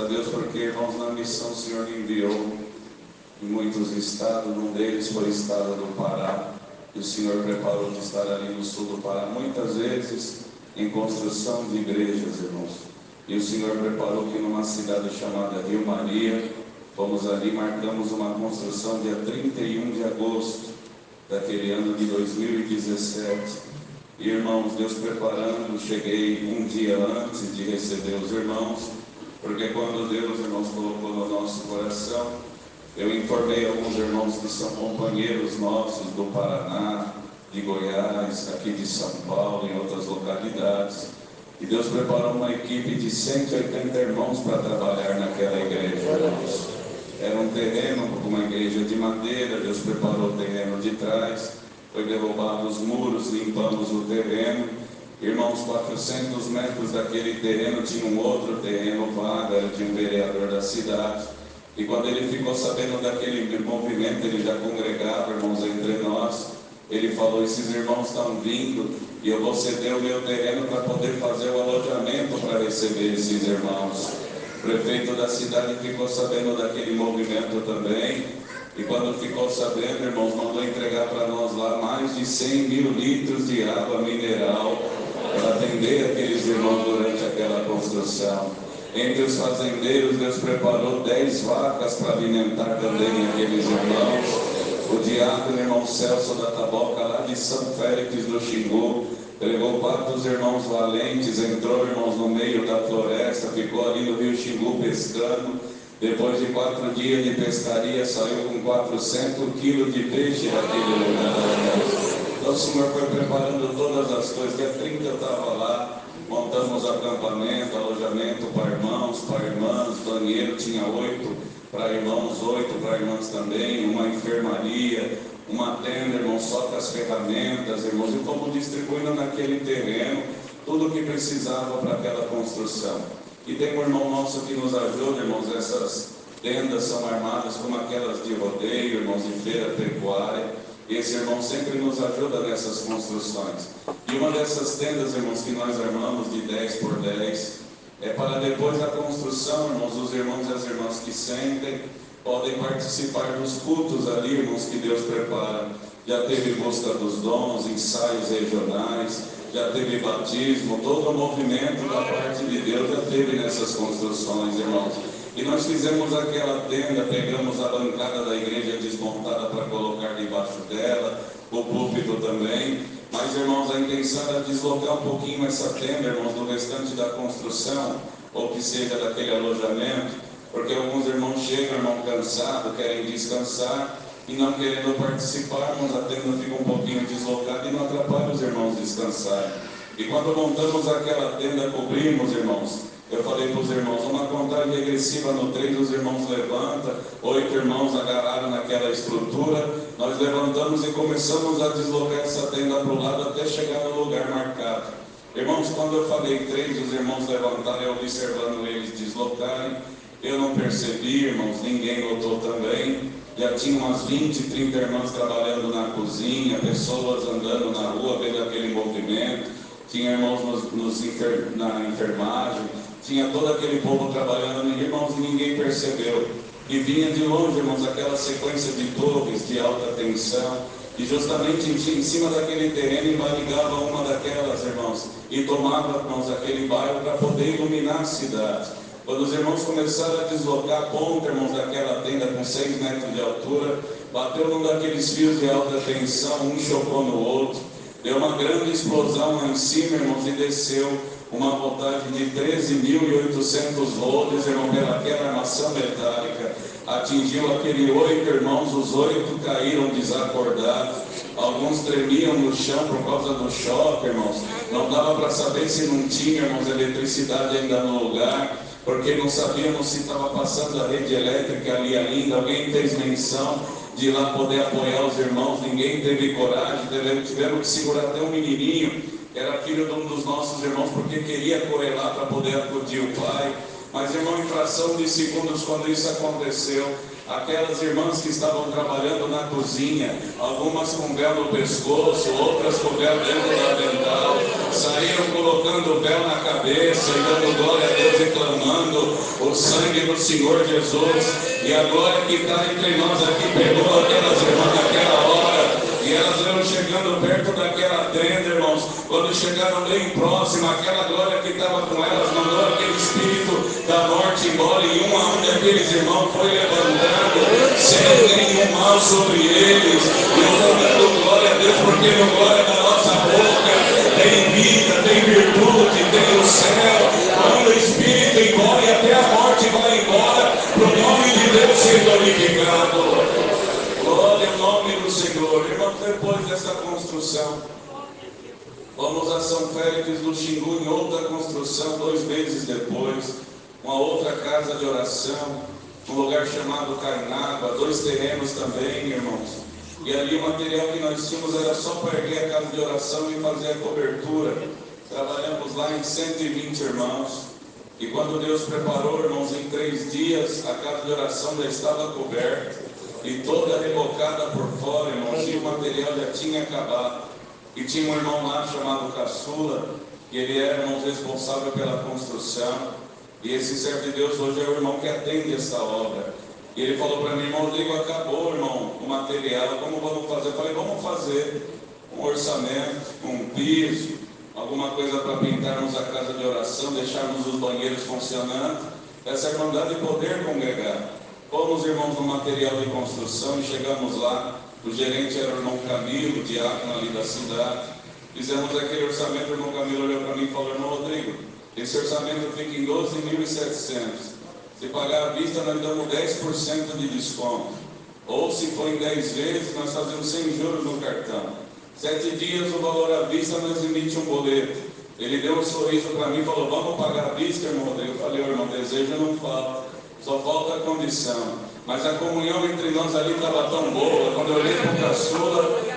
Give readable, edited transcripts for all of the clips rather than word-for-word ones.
a Deus, porque, irmãos, na missão o Senhor me enviou em muitos estados, um deles foi o estado do Pará, e o Senhor preparou de estar ali no sul do Pará, muitas vezes em construção de igrejas, irmãos. E o Senhor preparou que numa cidade chamada Rio Maria, fomos ali, marcamos uma construção dia 31 de agosto daquele ano de 2017. E, irmãos, Deus preparando, cheguei um dia antes de receber os irmãos, porque quando Deus, irmãos, colocou no nosso coração, eu informei alguns irmãos que são companheiros nossos do Paraná, de Goiás, aqui de São Paulo, em outras localidades. E Deus preparou uma equipe de 180 irmãos para trabalhar naquela igreja, irmãos. Era um terreno, uma igreja de madeira, Deus preparou o terreno de trás, foi derrubado os muros, limpamos o terreno. Irmãos, 400 metros daquele terreno tinha um outro terreno vago, era de um vereador da cidade. E quando ele ficou sabendo daquele movimento, ele já congregava, irmãos, entre nós. Ele falou: esses irmãos estão vindo e eu vou ceder o meu terreno para poder fazer o alojamento para receber esses irmãos. O prefeito da cidade ficou sabendo daquele movimento também. E quando ficou sabendo, irmãos, mandou entregar para nós lá mais de 100 mil litros de água mineral para atender aqueles irmãos durante aquela construção. Entre os fazendeiros, Deus preparou 10 vacas para alimentar também aqueles irmãos. O diácono, irmão Celso da Taboca, lá de São Félix do Xingu, levou 4 irmãos valentes, entrou, irmãos, no meio da floresta, ficou ali no rio Xingu pescando. Depois de 4 dias de pescaria, saiu com 400 quilos de peixe daquele lugar. Então o Senhor foi preparando todas as coisas. Dia 30 eu estava lá, montamos acampamento, alojamento para irmãos, para irmãs, banheiro tinha 8 para irmãos, 8 para irmãs também, uma enfermaria, uma tenda, irmãos, só com as ferramentas, irmãos, e fomos distribuindo naquele terreno tudo o que precisava para aquela construção. E tem um irmão nosso que nos ajuda, irmãos, essas tendas são armadas como aquelas de rodeio, irmãos, de feira pecuária. E esse irmão sempre nos ajuda nessas construções. E uma dessas tendas, irmãos, que nós armamos de 10 por 10, é para depois da construção, irmãos, os irmãos e as irmãs que sentem, podem participar dos cultos ali, irmãos, que Deus prepara. Já teve busca dos dons, ensaios regionais, já teve batismo, todo o movimento da parte de Deus já teve nessas construções, irmãos. E nós fizemos aquela tenda, pegamos a bancada da igreja desmontada para colocar debaixo dela, o púlpito também. Mas, irmãos, a intenção era deslocar um pouquinho essa tenda, irmãos, do restante da construção, ou que seja daquele alojamento, porque alguns irmãos chegam, irmão, cansados, querem descansar, e não querendo participar, irmãos, a tenda fica um pouquinho deslocada e não atrapalha os irmãos descansarem. E quando montamos aquela tenda, cobrimos, irmãos, eu falei para os irmãos, uma contagem regressiva no 3, os irmãos levantam, 8 irmãos agarraram naquela estrutura, nós levantamos e começamos a deslocar essa tenda para o lado até chegar no lugar marcado. Irmãos, quando eu falei 3, os irmãos levantaram, eu observando eles deslocarem, eu não percebi, irmãos, ninguém notou também. Já tinha umas 20, 30 irmãs trabalhando na cozinha, pessoas andando na rua, vendo aquele movimento, tinha irmãos na enfermagem, tinha todo aquele povo trabalhando, irmãos, e ninguém percebeu. E vinha de longe, irmãos, aquela sequência de torres de alta tensão, e justamente em cima daquele terreno ligava uma daquelas, irmãos, e tomava, irmãos, aquele bairro para poder iluminar a cidade. Quando os irmãos começaram a deslocar a ponta, irmãos, daquela tenda com 6 metros de altura, bateu num daqueles fios de alta tensão, um chocou no outro, deu uma grande explosão lá em cima, irmãos, e desceu uma voltagem de 13.800 volts, irmão, pelaquela armação metálica, atingiu aquele 8 irmãos, os 8 caíram desacordados, alguns tremiam no chão por causa do choque, irmãos, não dava para saber se não tinha, irmãos, eletricidade ainda no lugar, porque não sabíamos se estava passando a rede elétrica ali ainda. Alguém fez menção de ir lá poder apoiar os irmãos, ninguém teve coragem, tiveram que segurar até um menininho, que era filho de um dos nossos irmãos, porque queria correr lá para poder acudir o pai. Mas, irmão, em fração de segundos, quando isso aconteceu, aquelas irmãs que estavam trabalhando na cozinha, algumas com véu no pescoço, outras com véu dentro da avental, saíram colocando o véu na cabeça e dando glória a Deus e clamando o sangue do Senhor Jesus. E a glória que está entre nós aqui pegou aquelas irmãs naquela hora. E elas iam chegando perto daquela tenda, irmãos. Quando chegaram bem próximo, aquela glória que estava com elas mandou aquele espírito da morte embora. E um a um daqueles irmãos foi levantando, sem nenhum mal sobre eles. E eu estou dando glória a Deus, porque no glória da nossa boca tem vida, tem virtude, tem o céu. Quando o espírito embora e até a morte vai embora, para o nome de Deus ser glorificado. Glória ao nome do Senhor. Irmãos, depois dessa construção, vamos a São Félix do Xingu, em outra construção, 2 meses depois, uma outra casa de oração, um lugar chamado Cainágua, 2 terrenos também, irmãos. E ali o material que nós tínhamos era só para erguer a casa de oração e fazer a cobertura. Trabalhamos lá em 120 irmãos. E quando Deus preparou, irmãos, em 3 dias, a casa de oração já estava coberta. E toda rebocada por fora, irmãos, e o material já tinha acabado. E tinha um irmão lá chamado Caçula, que ele era, irmãos, responsável pela construção. E esse servo de Deus hoje é o irmão que atende essa obra. E ele falou para mim: irmão Rodrigo, acabou, irmão, o material, como vamos fazer? Eu falei: vamos fazer um orçamento, um piso, alguma coisa para pintarmos a casa de oração, deixarmos os banheiros funcionando, essa irmandade poder congregar. Fomos, irmãos, no material de construção e chegamos lá. O gerente era o irmão Camilo, o diácono ali da cidade. Fizemos aquele orçamento, o irmão Camilo olhou para mim e falou: irmão Rodrigo, esse orçamento fica em 12.700. Se pagar à vista, nós damos 10% de desconto. Ou se for em 10 vezes, nós fazemos sem juros no cartão. 7 dias o valor à vista, nós emitimos um boleto. Ele deu um sorriso para mim e falou: vamos pagar à vista, irmão Rodrigo? Eu falei: irmão, desejo não falta. Só falta a condição. Mas a comunhão entre nós ali estava tão boa. Quando eu olhei para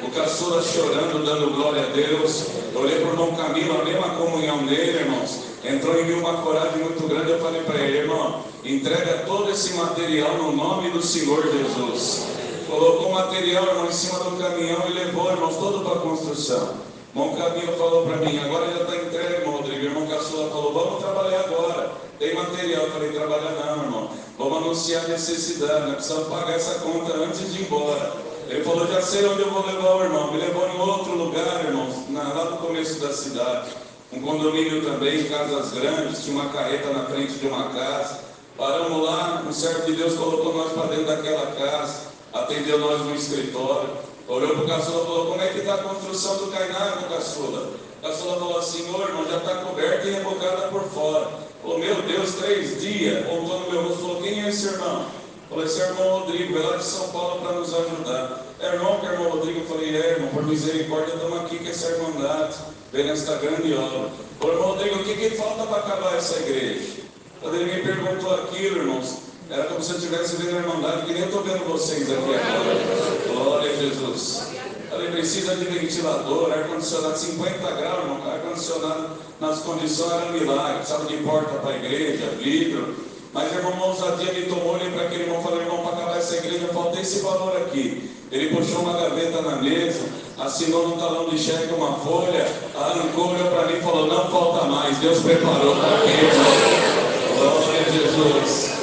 o caçula chorando, dando glória a Deus. Eu olhei para o irmão Camilo, a mesma comunhão dele, irmãos. Entrou em mim uma coragem muito grande. Eu falei para ele: irmão, entrega todo esse material no nome do Senhor Jesus. Colocou o material, irmão, em cima do caminhão e levou, irmãos, todo para a construção. O irmão Camilo falou para mim: agora já está entregue, irmão Rodrigo. O irmão Caçula falou: vamos trabalhar agora. Tem material. Eu falei: trabalha não, irmão. Vamos anunciar a necessidade. Nós precisamos pagar essa conta antes de ir embora. Ele falou: já sei onde eu vou levar o irmão. Me levou em outro lugar, irmãos, lá no começo da cidade. Um condomínio também, casas grandes. Tinha uma carreta na frente de uma casa. Paramos lá. Um servo de Deus colocou nós para dentro daquela casa. Atendeu nós no escritório. Olhou para o caçula e falou: como é que está a construção do Cainágua, caçula? O caçula falou assim: ô irmão, já está coberta e rebocada por fora. Falou: meu Deus, 3 dias. Voltou no meu rosto e falou: quem é esse irmão? Falei: esse é o irmão Rodrigo, é lá de São Paulo para nos ajudar. É irmão que é irmão Rodrigo? Eu falei: é, irmão, por misericórdia, estamos aqui com essa irmandade, vendo esta grande obra. Falei: irmão Rodrigo, o que falta para acabar essa igreja? Quando ele me perguntou aquilo, irmãos, era como se eu estivesse vendo a irmandade, que nem eu estou vendo vocês aqui agora. Glória a Jesus. Falei: precisa de ventilador, ar-condicionado 50 graus, irmão, ar-condicionado nas condições era milagre. Precisava de porta para a igreja, vidro. Mas, irmão, uma ousadia me tomou, olhei para aquele irmão e falei: irmão, para acabar essa igreja falta esse valor aqui. Ele puxou uma gaveta na mesa, assinou no talão de cheque uma folha, arrancou, olhou para mim e falou: não falta mais, Deus preparou para aqui, irmão. Glória a Jesus.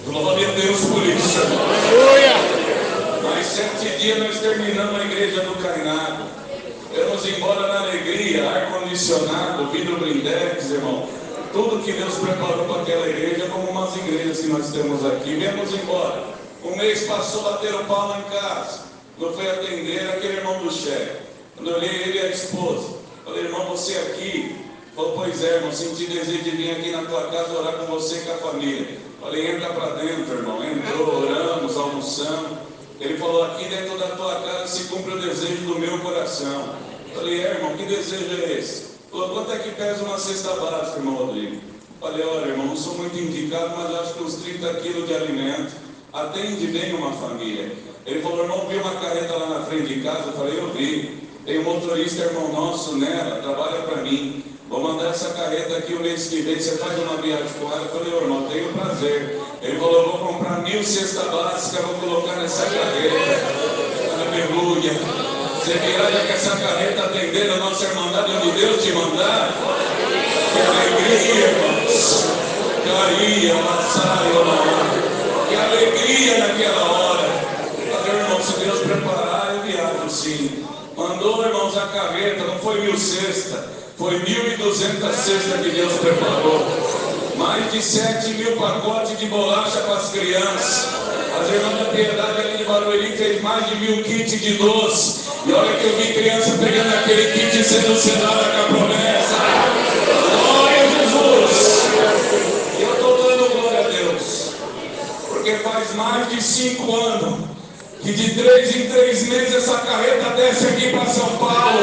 Glória a Deus por isso. Mais 7 dias nós terminamos a igreja do Cainágua. Vamos embora na alegria, ar-condicionado, vidro blindex, irmão. Tudo que Deus preparou para aquela igreja, como umas igrejas que nós temos aqui. Viemos embora. Um mês passou, bateram palma em casa. Eu fui atender aquele irmão do chefe. Quando eu olhei ele e a esposa, falei: irmão, você aqui? Falou: pois é, irmão, senti desejo de vir aqui na tua casa orar com você e com a família. Falei: entra para dentro, irmão. Entrou, oramos, almoçamos. Ele falou: aqui dentro da tua casa se cumpre o desejo do meu coração. Falei: irmão, que desejo é esse? Falou: quanto é que pesa uma cesta básica, irmão Rodrigo? Falei: olha, irmão, não sou muito indicado, mas acho que uns 30 quilos de alimento atende bem uma família. Ele falou: irmão, viu uma carreta lá na frente de casa? Eu falei: eu vi. Tem um motorista, irmão nosso, nela, trabalha para mim. vou mandar essa carreta aqui o mês que vem, você faz uma viagem com ela. Eu falei, ô irmão, tenho prazer. Ele falou, eu vou comprar 1000 cestas básicas, vou colocar nessa carreta. Aleluia. Você viaja com essa carreta atendendo a nossa irmandade onde Deus te mandar. Que alegria, irmãos. Caria, Massaio, que alegria naquela hora. Falei, irmão, se Deus preparar, eu viajo sim. Mandou, irmãos, a carreta, não foi 1000 cestas, foi 1.200 cestas que Deus preparou. Mais de 7.000 pacotes de bolacha para as crianças. As irmãs da Piedade ali de Barueri fez mais de 1000 kits de doce. E olha que eu vi criança pegando aquele kit sendo selada com a promessa. Glória a Jesus! E eu estou dando glória a Deus. Porque faz mais de 5 anos que de 3 em 3 meses essa carreta desce aqui para São Paulo.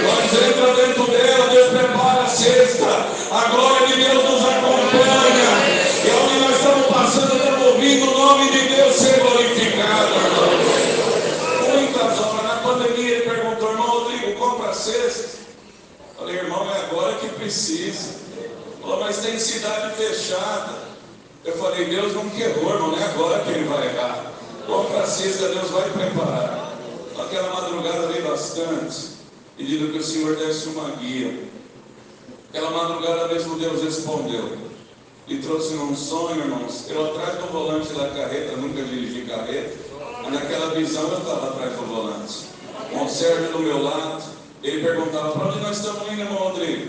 Nós entramos dentro dela, Deus prepara a cesta. A glória de Deus nos acompanha. E onde nós estamos passando, estamos ouvindo o nome de Deus ser glorificado. Muitas horas, na pandemia, ele perguntou, irmão Rodrigo, compra a cesta? Eu falei, irmão, é agora que precisa. Ele falou, mas tem cidade fechada. Eu falei, Deus não errou, irmão, não é agora que ele vai errar. Compra a cesta, Deus vai preparar. Aquela madrugada veio bastante, pedindo que o Senhor desse uma guia. Aquela madrugada mesmo Deus respondeu. E trouxe num sonho, irmãos. Eu atrás do volante da carreta, nunca dirigi carreta, mas naquela visão eu estava atrás do volante. O Sérgio do meu lado, ele perguntava, para onde nós estamos indo, irmão Rodrigo?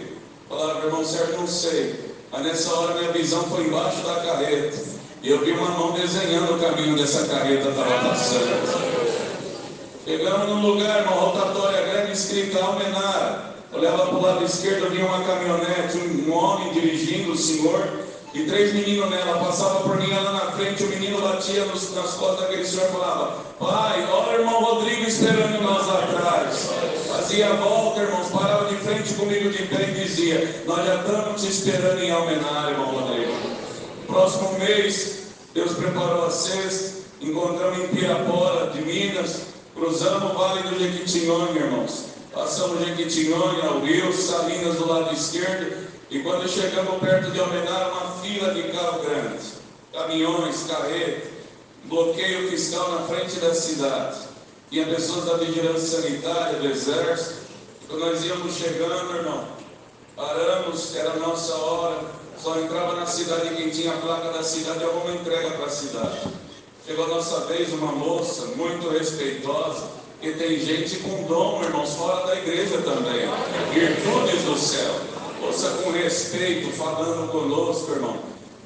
Eu falava, irmão Sérgio, não sei. Mas nessa hora minha visão foi embaixo da carreta. E eu vi uma mão desenhando o caminho dessa carreta estava passando. Chegamos num lugar, uma rotatória grande, escrita Almenara. Olhava para o lado esquerdo, vinha uma caminhonete, um homem dirigindo, o senhor, e 3 meninos nela. Passava por mim lá na frente, o menino batia nas costas daquele senhor e falava, pai, olha o irmão Rodrigo esperando nós lá atrás. Fazia a volta, irmãos, parava de frente comigo de pé e dizia, nós já estamos te esperando em Almenara, irmão Rodrigo. Próximo mês, Deus preparou a cesta, encontramos em Pirapora, de Minas, cruzamos o Vale do Jequitinhonha, irmãos. Passamos Jequitinhonha, o Rio, Salinas do lado esquerdo, e quando chegamos perto de Almenara, uma fila de carro grande, caminhões, carretas, bloqueio fiscal na frente da cidade. Tinha pessoas da vigilância sanitária, do exército. Quando nós íamos chegando, irmão, paramos, era a nossa hora. Só entrava na cidade quem tinha a placa da cidade, alguma entrega para a cidade. Chegou a nossa vez, uma moça muito respeitosa, que tem gente com dom, irmãos, fora da igreja também, virtudes do céu. Moça com respeito, falando conosco, irmão.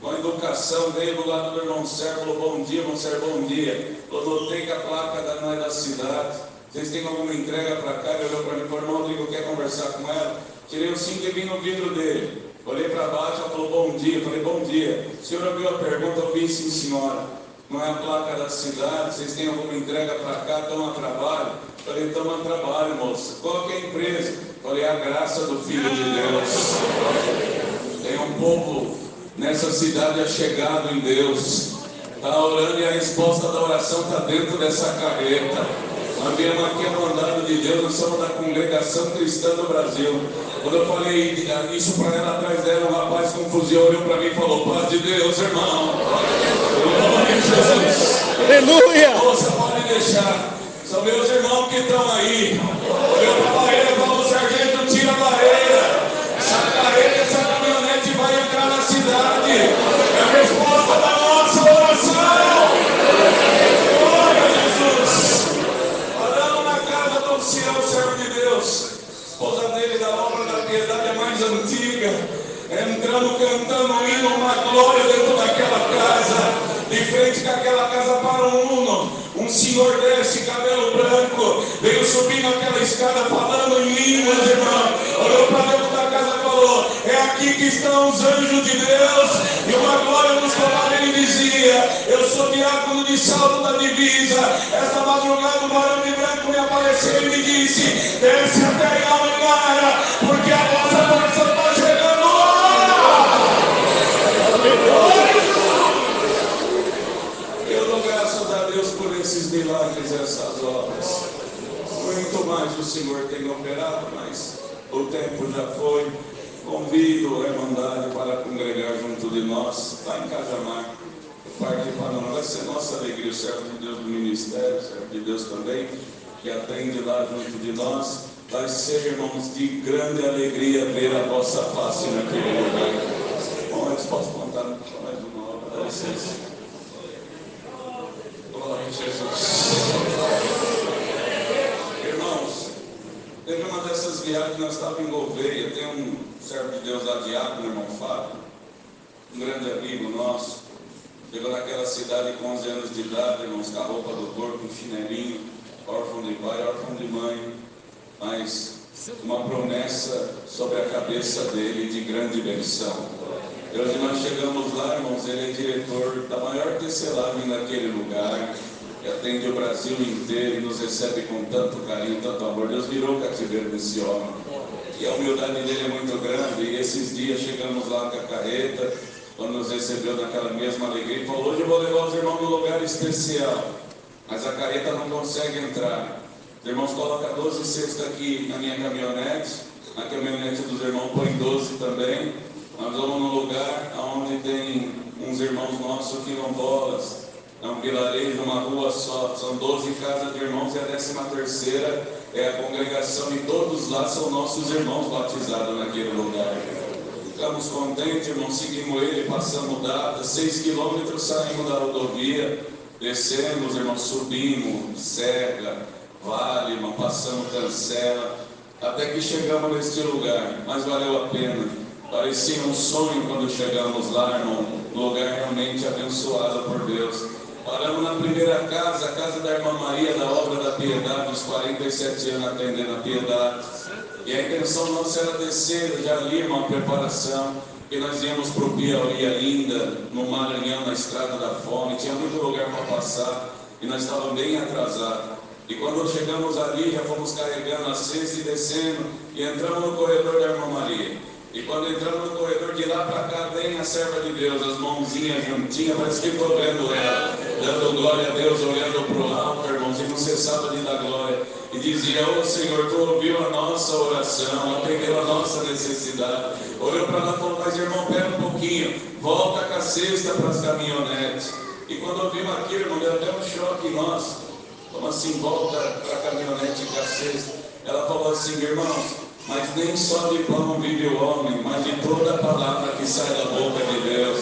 Com a educação, veio do lado do irmão Sérgio, falou, bom dia, irmão Sérgio, bom dia. Eu notei que a placa da cidade, vocês têm alguma entrega para cá? Ele olhou para mim e falou, irmão Rodrigo, quer conversar com ela? Tirei o cinto e vim no vidro dele. Olhei para baixo, ela falou, bom dia. Eu falei, bom dia. O senhor ouviu a pergunta? Eu vi, sim, senhora. Não é a placa da cidade, vocês têm alguma entrega para cá, estão a trabalho? Eu falei, estamos a trabalho, moça. Qual que é a empresa? Eu falei, a graça do Filho de Deus. Tem um povo nessa cidade achegado em Deus. Está orando e a resposta da oração está dentro dessa carreta. Nós viemos aqui a mandado de Deus, nós somos da Congregação Cristã do Brasil. Quando eu falei isso para ela, atrás dela, um rapaz com um fuzil olhou para mim e falou, paz de Deus, irmão. Glória a Jesus. Aleluia. Moça, pode deixar. São meus irmãos que estão aí. Olhou para a barreira, falou, sargento, tira a barreira. Essa carreta, essa caminhonete vai entrar na cidade. É a resposta da nossa oração. Glória a Jesus. Oramos na casa do Sião, servo de Deus. Esposa dele da obra da piedade é mais antiga. Entrando, cantando um hino, uma glória dentro daquela casa. De frente com aquela casa para um uno. Um senhor desce, cabelo branco, veio subindo aquela escada falando em línguas, irmão. Olhou para dentro da casa e falou, é aqui que estão os anjos de Deus. E uma glória nos colares, ele dizia, eu sou diácono de salto da divisa. Esta madrugada o varão de branco me apareceu e me disse, desce até em Almenara, porque a vossa porção está chegando lá. Eu dou graças a Deus por esses milagres, essas obras. Muito mais o Senhor tem operado, mas o tempo já foi. Convido a Irmandade para congregar junto de nós, lá em Cajamar. Participando, vai ser nossa alegria, o servo de Deus do ministério, o servo de Deus também, que atende lá junto de nós. Vai ser, irmãos, de grande alegria ver a vossa face naquele lugar. Bom, eles posso contar só mais uma hora, dá licença. Glória a Jesus. Irmãos, teve uma dessas viagens que nós estávamos em Gouveia. Tem um servo de Deus lá, diácono, irmão Fábio, um grande amigo nosso. Chegou naquela cidade com 11 anos de idade, irmãos, com a roupa do corpo, um chinelinho, órfão de pai, órfão de mãe, mas uma promessa sobre a cabeça dele de grande benção. E hoje nós chegamos lá, irmãos, ele é diretor da maior tecelagem naquele lugar, que atende o Brasil inteiro e nos recebe com tanto carinho, tanto amor. Deus virou o cativeiro desse homem. E a humildade dele é muito grande, e esses dias chegamos lá com a carreta, quando nos recebeu naquela mesma alegria, e falou: hoje eu vou levar os irmãos num lugar especial, mas a carreta não consegue entrar. Os irmãos colocam 12 cestas aqui na minha caminhonete, na caminhonete dos irmãos põe 12 também. Nós vamos num lugar onde tem uns irmãos nossos quilombolas, é um vilarejo, uma rua só, são 12 casas de irmãos e a 13ª é a congregação, e todos lá são nossos irmãos batizados naquele lugar. Ficamos contentes, irmão, seguimos ele, passamos data, 6 quilômetros, saímos da rodovia, descemos, irmão, subimos, Serra, Vale, irmão, passamos Cancela, até que chegamos neste lugar, mas valeu a pena. Parecia um sonho quando chegamos lá, irmão, um lugar realmente abençoado por Deus. Paramos na primeira casa, a casa da irmã Maria, da Obra da Piedade, uns 47 anos atendendo a Piedade. E a intenção nossa era descer, já ali, uma preparação, que nós íamos para o Piauí ainda, no Maranhão, na Estrada da Fome, tinha muito lugar para passar, e nós estávamos bem atrasados. E quando chegamos ali, já fomos carregando a cesta e descendo, e entramos no corredor da irmã Maria. E quando entramos no corredor, de lá para cá, vem a serva de Deus, as mãozinhas juntinhas, parece que ficou vendo ela, dando glória a Deus, olhando para o alto, irmãos, e não cessava de dar glória. E dizia: ô Senhor, tu ouviu a nossa oração, atendeu a nossa necessidade. Olhou para lá e falou: mas irmão, pera um pouquinho, volta com a cesta para as caminhonetes. E quando ouvimos aquilo, irmão, deu até um choque em nós. Como assim, volta para a caminhonete com a cesta? Ela falou assim: irmãos, mas nem só de pão vive o homem, mas de toda a palavra que sai da boca de Deus.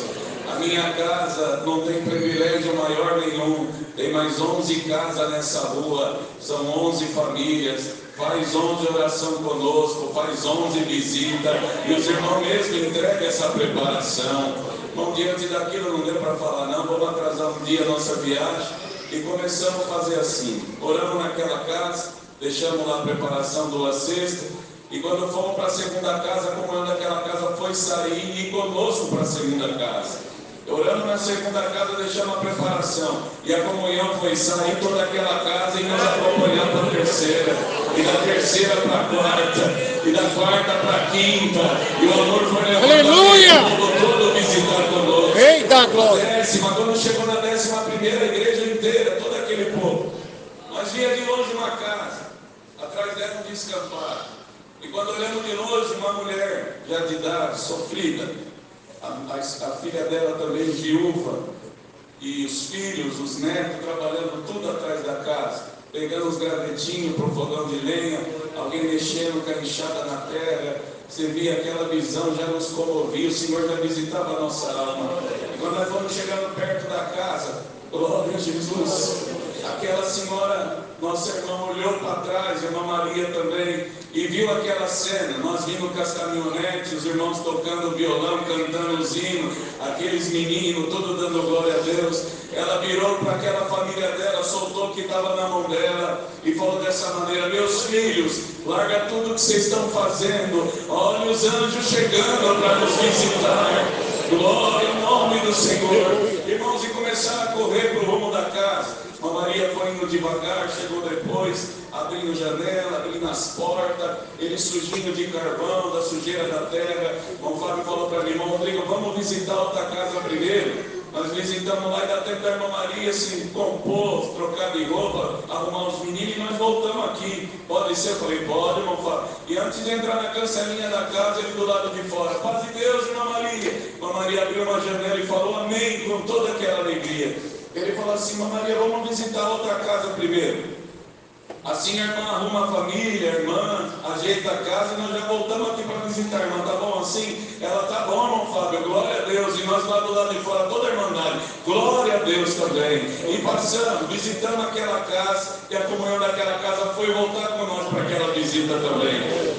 A minha casa não tem privilégio maior nenhum, tem mais 11 casas nessa rua, são 11 famílias, faz 11 oração conosco, faz 11 visitas, e os irmãos mesmo entregam essa preparação. Bom, diante daquilo não deu para falar não, vamos atrasar um dia a nossa viagem, e começamos a fazer assim, oramos naquela casa, deixamos lá a preparação do cesta, e quando fomos para a segunda casa, a comunhão daquela casa foi sair e ir conosco para a segunda casa. Oramos na segunda casa, deixamos a preparação, e a comunhão foi sair toda aquela casa e nos acompanhar para a terceira, e da terceira para a quarta, e da quarta para a quinta, e o amor foi levado. Aleluia! O mundo todo visitar conosco. Eita glória! Quando chegou na 11ª, a igreja inteira, todo aquele povo, nós via de longe uma casa, atrás dela um descampado, e quando olhamos de longe uma mulher já de idade, sofrida, a filha dela também viúva, e os filhos, os netos trabalhando tudo atrás da casa, pegando os gravetinhos para o fogão de lenha, alguém mexendo com a enxada na terra. Você via aquela visão, já nos comovia, o Senhor já visitava a nossa alma. E quando nós fomos chegando perto da casa, glória a Jesus, aquela senhora, nossa irmã, olhou para trás, a irmã Maria também, e viu aquela cena. Nós vimos com as caminhonetes, os irmãos tocando violão, cantando os hinos, aqueles meninos, tudo dando glória a Deus. Ela virou para aquela família dela, soltou o que estava na mão dela e falou dessa maneira: meus filhos, larga tudo que vocês estão fazendo, olha os anjos chegando para nos visitar. Glória ao nome do Senhor. Irmãos, e começaram a correr para o rumo da casa. A Maria foi indo devagar, chegou depois, abrindo janela, abrindo as portas, ele surgindo de carvão, da sujeira da terra. O Fábio falou para mim: irmão Rodrigo, vamos visitar outra casa primeiro. Nós visitamos lá e dá tempo da irmã Maria se compor, trocar de roupa, arrumar os meninos e nós voltamos aqui. Pode ser? Eu falei, pode, irmão Fábio. E antes de entrar na cancelinha da casa, ele do lado de fora, paz de Deus, irmã Maria. Irmã Maria abriu uma janela e falou amém com toda aquela alegria. Ele falou assim, irmã Maria, vamos visitar outra casa primeiro. Assim a irmã arruma a família, a irmã ajeita a casa e nós já voltamos aqui para visitar a irmã, tá bom assim? Ela, tá bom, irmão Fábio, glória a Deus. E nós lá do lado de fora, toda a irmandade, glória a Deus também. E passamos, visitamos aquela casa, e a comunhão daquela casa foi voltar com nós para aquela visita também.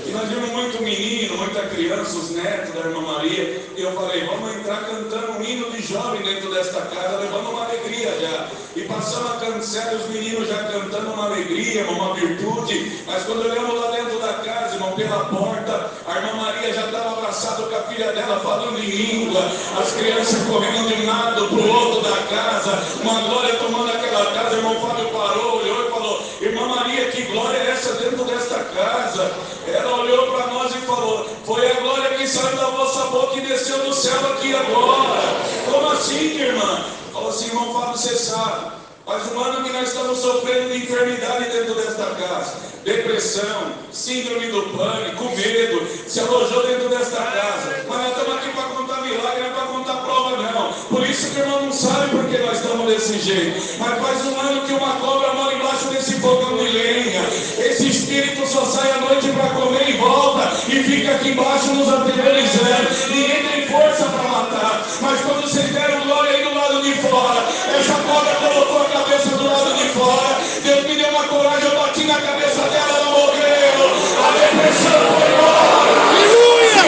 E nós vimos muito menino, muita criança, os netos da irmã Maria, e eu falei, vamos entrar cantando um hino de jovem dentro desta casa, levando uma alegria já. E passamos a cancela, os meninos já cantando uma alegria, uma virtude. Mas quando olhamos lá dentro da casa, irmão, pela porta, a irmã Maria já estava abraçada com a filha dela, falando em língua, as crianças correndo de um lado para o outro da casa, uma glória tomando aquela casa. Irmão Fábio parou, olhou e falou, irmã Maria, que glória é essa dentro desta casa? Ela olhou para nós e falou, foi a glória que saiu da vossa boca e desceu do céu aqui agora. Como assim, irmã? Falou assim, irmão Fábio, você sabe, faz um ano que nós estamos sofrendo de enfermidade dentro desta casa, depressão, síndrome do pânico, medo, se alojou dentro desta casa, mas nós estamos aqui para contar milagre, não é para contar prova não, por isso que o irmão não sabe porque nós estamos desse jeito, mas faz um ano que uma cobra mora embaixo desse fogão de lenha, esse espírito só sai à noite para comer e volta, e fica aqui embaixo nos aterrorizando, ninguém tem força para matar, mas quando vocês deram glória aí do lado de fora, essa cobra colocou a cabeça do lado de fora, Deus me deu uma coragem, eu bati na cabeça dela, ela morreu, a depressão foi embora. Aleluia!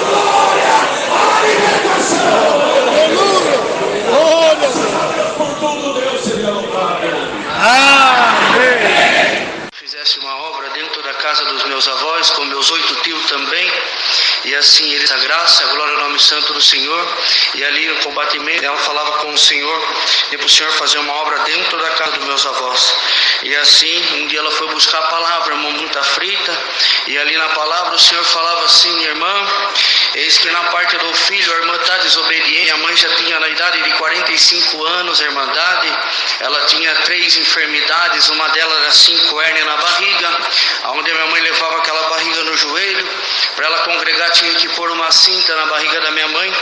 Glória, a libertação. Aleluia! Glória! Por tudo Deus seja louvado. Amém! Fizesse uma obra dentro da casa dos meus avós, com meus 8 tios também, e assim eles, a graça, a glória ao nome santo do Senhor, e ali no combatimento ela falava com o Senhor, e para o Senhor fazer uma obra dentro da casa dos meus avós, e assim um dia ela foi buscar a palavra, irmão, muito aflita, e ali na palavra o Senhor falava assim, irmã, eis que na parte do filho a irmã está desobediente, a mãe já tinha na idade de 45 anos, a irmandade, ela tinha 3 enfermidades, uma delas era 5 hérnias na barriga, onde a minha mãe levava aquela barriga no joelho, para ela congregar tinha que pôr uma cinta na barriga da minha mãe,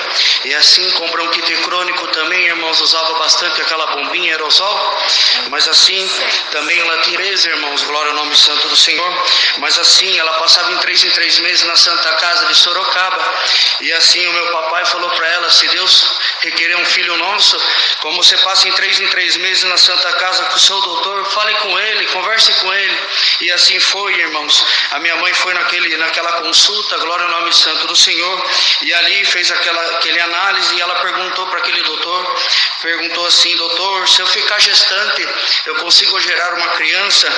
e assim com bronquite crônico também, irmãos, usava bastante aquela bombinha aerosol, mas assim, também ela tinha 13, irmãos, glória ao nome santo do Senhor, mas assim, ela passava em 3 meses na Santa Casa de Sorocaba, e assim o meu papai falou para ela, se Deus requerer um filho nosso, como você passa em 3 meses na Santa Casa com o seu doutor, fale com ele, converse com ele, e assim foi, irmãos, a minha mãe foi naquela consulta, glória ao nome santo do Senhor, e ali fez aquele análise, e ela perguntou para aquele doutor, perguntou assim, doutor, se eu ficar gestante, eu consigo gerar uma criança?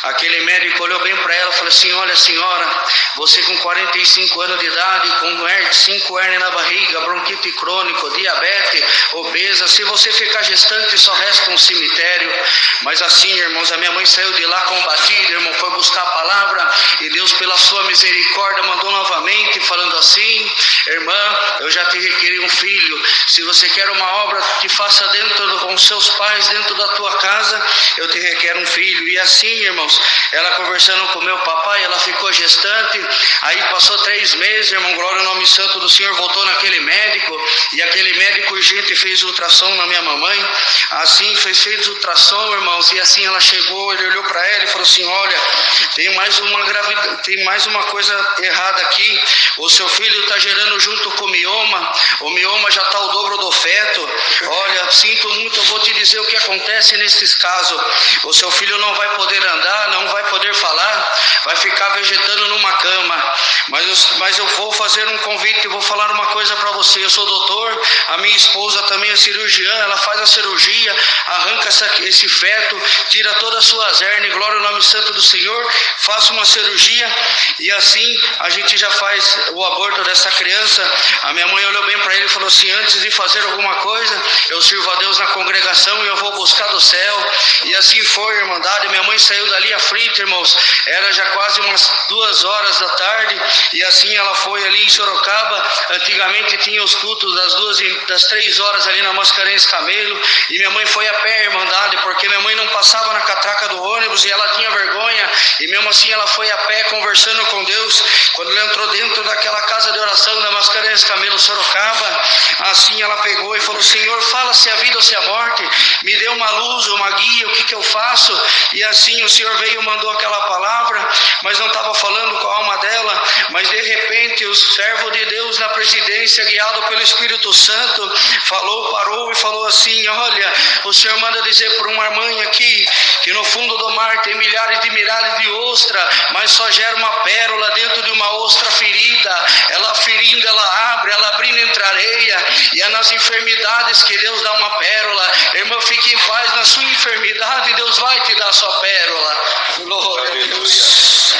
Aquele médico olhou bem para ela e falou assim, olha senhora, você com 45 anos de idade, com 5 hérnias na barriga, bronquite crônico, diabetes, obesa, se você ficar gestante só resta um cemitério. Mas assim, irmãos, a minha mãe saiu de lá combatida, irmão, foi buscar a palavra, e Deus pela sua misericórdia mandou novamente, falando assim, irmã, eu já te requeri um filho, se você quer uma obra que faça com seus pais, dentro da tua casa, eu te requero um filho. E assim, irmãos, ela conversando com meu papai, ela ficou gestante, aí passou 3 meses, irmão, glória ao nome santo do Senhor, voltou naquele médico, e aquele médico urgente fez ultrassom na minha mamãe, assim, fez ultrassom, irmãos, e assim ela chegou, ele olhou para ela e falou assim, olha, tem mais uma coisa errada aqui, o seu filho está gerando junto com o mioma já está o dobro do feto, olha, sinto muito, eu vou te dizer o que acontece nesses casos, o seu filho não vai poder andar, não vai poder falar, vai ficar vegetando numa cama, mas eu vou fazer um convite, eu vou falar uma coisa para você, eu sou doutor, a minha esposa também é cirurgiã, ela faz a cirurgia, arranca esse feto, tira todas as suas hérnias, glória ao nome santo do Senhor, faça uma cirurgia, e assim a gente já faz o aborto dessa criança. A minha mãe olhou bem para ele e falou assim, antes de fazer alguma coisa, eu sirvo sirvo a Deus na congregação e eu vou buscar do céu. E assim foi, Irmandade. Minha mãe saiu dali aflita, irmãos. Era já quase umas 2 horas da tarde. E assim ela foi ali em Sorocaba. Antigamente tinha os cultos das 3 horas ali na Mascarenhas Camelo. E minha mãe foi a pé, Irmandade, porque minha mãe não passava na catraca do ônibus e ela tinha vergonha. E mesmo assim ela foi a pé conversando com Deus. Quando ela entrou dentro daquela casa de oração da Mascarenhas Camelo, Sorocaba, assim ela pegou e falou: Senhor, fala se a vida ou se a morte, me dê uma luz, uma guia, o que eu faço? E assim o Senhor veio e mandou aquela palavra, mas não estava falando com a alma dela. Mas de repente o servo de Deus na presidência, guiado pelo Espírito Santo, parou e falou assim: olha, o Senhor manda dizer para uma mãe aqui que no fundo do mar tem milhares de ostra, mas só gera uma pérola dentro de uma ostra ferida. Ela ferindo, ela abrindo entre areia, e é nas enfermidades que Deus dá uma pérola. Irmão, fique em paz na sua enfermidade, Deus vai te dar a sua pérola. Glória a Deus.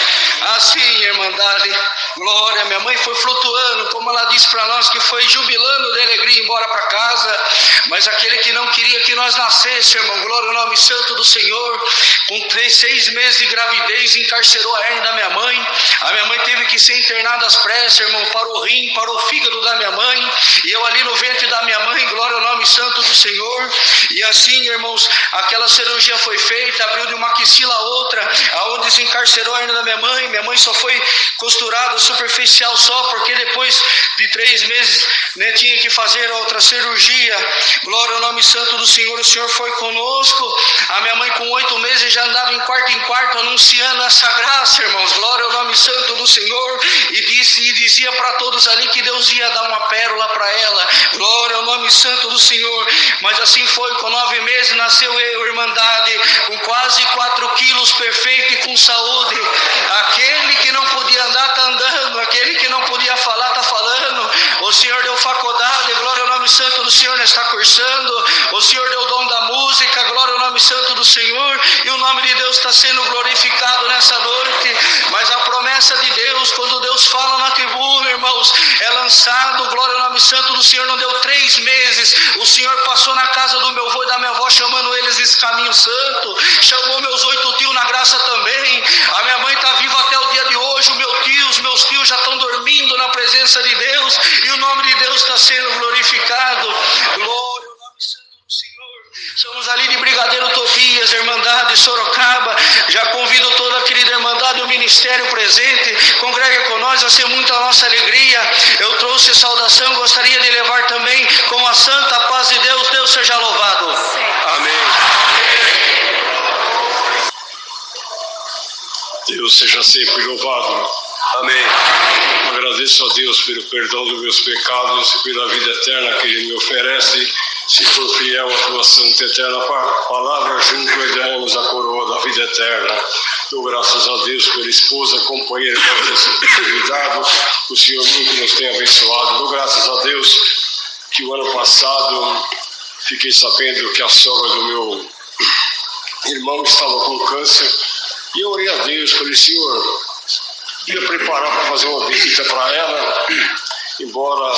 Assim, Irmandade, glória. Minha mãe foi flutuando, como ela disse para nós, que foi jubilando de alegria embora para casa. Mas aquele que não queria que nós nascêssemos, irmão, glória ao nome santo do Senhor, com 6 meses de gravidez, encarcerou a hernia da minha mãe. A minha mãe teve que ser internada às pressas, irmão, para o rim, para o fígado da minha mãe. E eu ali no ventre da minha mãe, glória ao nome santo do Senhor. E assim, irmãos, aquela cirurgia foi feita, abriu de uma axila a outra, aonde desencarcerou a hernia da minha mãe. Minha mãe só foi costurada superficial só, porque depois de 3 meses, né, tinha que fazer outra cirurgia. Glória ao nome santo do Senhor. O Senhor foi conosco. A minha mãe com 8 meses já andava em quarto anunciando essa graça, irmãos. Glória ao nome santo do Senhor. E dizia para todos ali que Deus ia dar uma pérola para ela. Glória ao nome santo do Senhor. Mas assim foi, com 9 meses nasceu eu, Irmandade, com quase 4 quilos, perfeito e com saúde. Aquele que não podia andar está andando, aquele que não podia falar está falando. O Senhor deu faculdade, glória ao nome santo do Senhor, está cursando. O Senhor deu o dom da música, glória ao nome santo do Senhor, e o nome de Deus está sendo glorificado nessa noite. Mas a promessa de Deus, quando Deus fala na tribuna, irmãos, é lançado, glória ao nome santo do Senhor. Não deu 3 meses, o Senhor passou na casa do meu avô e da minha avó, chamando eles desse caminho santo, chamou meus 8 tios na graça também. A minha mãe está viva até o dia de hoje, os meus tios já estão dormindo na presença de Deus, e o nome de Deus está sendo glorificado. Glória ao nome santo do Senhor. Somos ali de Brigadeiro Tobias, Irmandade Sorocaba. Já convido toda a querida Irmandade e o ministério presente, congrega com nós, vai ser muita nossa alegria. Eu trouxe saudação, gostaria de levar também com a santa paz de Deus. Deus seja louvado. Amém. Deus seja sempre louvado. Amém. Agradeço a Deus pelo perdão dos meus pecados e pela vida eterna que Ele me oferece. Se for fiel à tua santa e eterna palavra, junto herdaremos a coroa da vida eterna. Dou graças a Deus pela esposa, companheira que tem sido cuidado. O Senhor muito nos tem abençoado. Dou graças a Deus que o ano passado fiquei sabendo que a sogra do meu irmão estava com câncer. E eu orei a Deus, falei: Senhor, ia preparar para fazer uma visita para ela, embora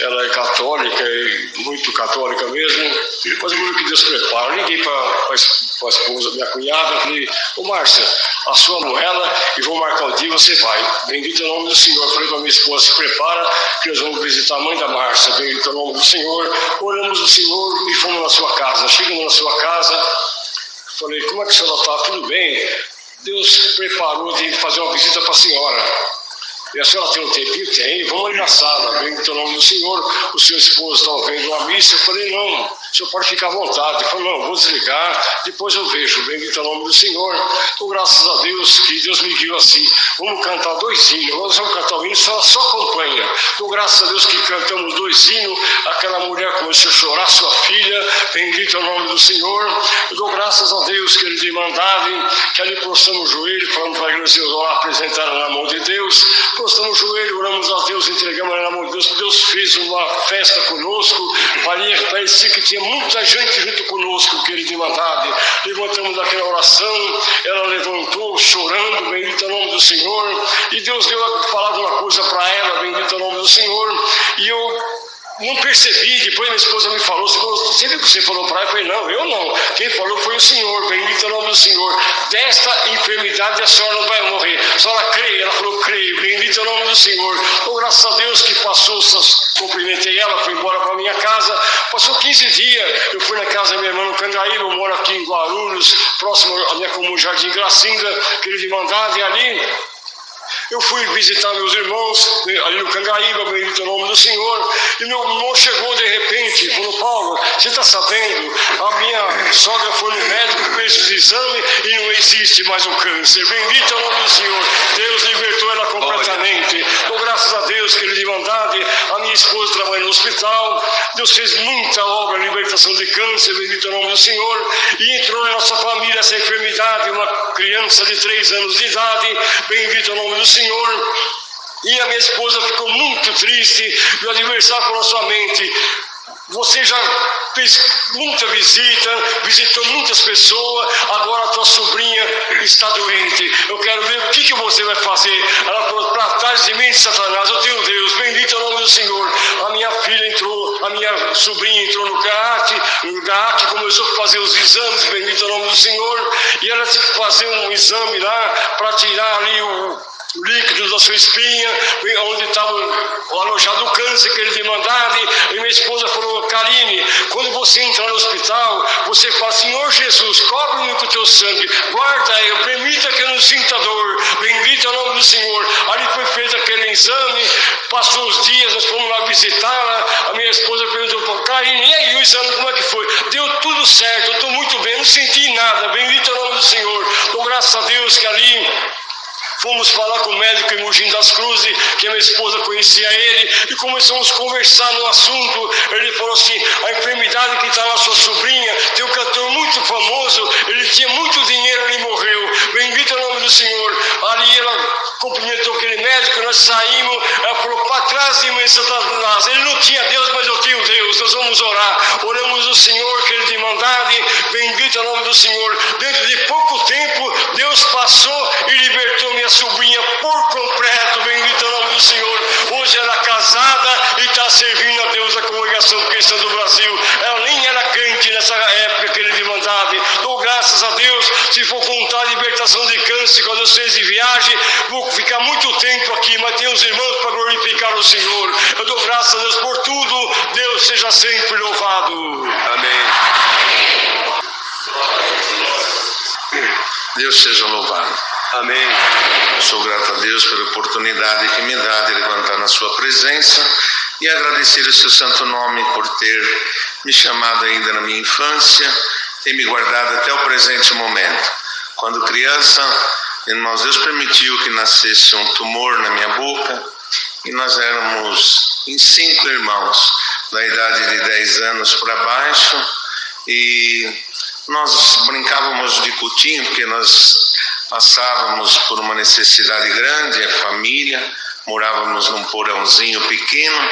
ela é católica, e muito católica mesmo, mas eu vou que Deus prepara. Eu liguei para a esposa, minha cunhada, falei: ô Márcia, a sua moela, e vou marcar o dia, você vai. Bendito é o nome do Senhor. Eu falei para minha esposa: se prepara, que nós vamos visitar a mãe da Márcia. Bendito é o nome do Senhor. Oramos o Senhor e fomos na sua casa. Chegamos na sua casa, falei: como é que a senhora está? Tudo bem? Deus preparou de fazer uma visita para a senhora. E a senhora tem um tempinho? Tem. Vamos ali na sala. Bendito é o nome do Senhor. O seu esposo está ouvindo uma missa. Eu falei: não, o senhor pode ficar à vontade. Ele falou: não, vou desligar, depois eu vejo. Bendito é o nome do Senhor. Então, graças a Deus que Deus me guiou assim. Vamos cantar 2 hinos. Nós vamos cantar o hino, só acompanha. Então, graças a Deus que cantamos 2 hinos. Aquela mulher começou a chorar, sua filha. Bendito é o nome do Senhor. Eu dou graças a Deus que Ele de mandado, que ali prostramos o joelho, falando para a igreja orar, apresentar na mão de Deus. Prostramos o joelho, oramos a Deus, entregamos na mão de Deus. Deus fez uma festa conosco. Parecia que tinha muita gente junto conosco, que Ele de mandado. Levantamos aquela oração, ela levantou chorando, bendito é o nome do Senhor. E Deus deu a falar uma coisa para ela, bendito é o nome do Senhor. E eu não percebi, depois minha esposa me falou, você viu o que você falou para ela? Eu falei, não, eu não. Quem falou foi o Senhor, bendito é o nome do Senhor. Desta enfermidade a senhora não vai morrer. A senhora crê? Ela falou, creio, bendito é o nome do Senhor. Então, graças a Deus que passou, cumprimentei ela, fui embora para minha casa. Passou 15 dias, eu fui na casa da minha irmã no Cangaíba, eu moro aqui em Guarulhos, próximo à minha comum Jardim Gracinda, querido de Mandade, e ali eu fui visitar meus irmãos ali no Cangaíba, bendito é o nome do Senhor, e meu irmão chegou de repente, falou, Paulo, você está sabendo, a minha sogra foi no médico, fez os exames e não existe mais o câncer, bendito é o nome do Senhor, Deus libertou ela completamente. Então, graças a Deus, querido de Mandade, a minha esposa trabalha no hospital, Deus fez muita obra, libertação de câncer, bendito é o nome do Senhor, e entrou na nossa família essa enfermidade, uma criança de 3 anos de idade, bendito é o nome do Senhor, e a minha esposa ficou muito triste, o adversário falou na sua mente, você já fez muita visita, visitou muitas pessoas, agora a tua sobrinha está doente, eu quero ver o que você vai fazer. Ela falou, para trás de mim, Satanás, eu tenho Deus, bendito é o nome do Senhor. A minha filha entrou, a minha sobrinha entrou no GAAC, começou a fazer os exames, bendito é o nome do Senhor, e ela tinha que fazer um exame lá, para tirar ali o líquido da sua espinha, onde estava alojado o câncer que ele de Mandade, e minha esposa falou, Karine, quando você entrar no hospital, você fala, Senhor Jesus, cobre-me com o teu sangue, guarda eu, permita que eu não sinta dor, bendito é o nome do Senhor. Ali foi feito aquele exame, passou os dias, nós fomos lá visitá-la, a minha esposa perguntou, Karine, e aí o exame como é que foi? Deu tudo certo, eu estou muito bem, não senti nada, bendito é o nome do Senhor. Então, graças a Deus que ali fomos falar com o médico em Mogi das Cruzes, que a minha esposa conhecia ele, e começamos a conversar no assunto. Ele falou assim, a enfermidade que está na sua sobrinha, tem um cantor muito famoso, ele tinha muito dinheiro, ele morreu, bendito é o nome do Senhor. Ali ela cumprimentou aquele médico, nós saímos, ela falou, para trás de mim, Satanás, ele não tinha Deus, mas eu tenho Deus, nós vamos orar, oramos o Senhor, que ele de Mandade, bendito é o nome do Senhor. Dentro de pouco tempo, Deus passou e libertou minha sobrinha por completo, bendito é o nome do Senhor. Hoje ela é casada e está servindo a Deus, a congregação cristã do Brasil. Ela nem era crente nessa época que ele de Mandade. Então, graças a Deus, se for contar a libertação de câncer, quando eu fiz de viagem, vou ficar muito tempo aqui, mas tem os irmãos para glorificar o Senhor. Eu dou graças a Deus por tudo, Deus seja sempre louvado. Amém. Deus seja louvado. Amém. Sou grato a Deus pela oportunidade que me dá de levantar na sua presença e agradecer o seu santo nome por ter me chamado ainda na minha infância e me guardado até o presente momento. Quando criança, irmãos, Deus permitiu que nascesse um tumor na minha boca e nós éramos em 5 irmãos, da idade de 10 anos para baixo, e nós brincávamos de cutinho, porque nós passávamos por uma necessidade grande, a família, morávamos num porãozinho pequeno,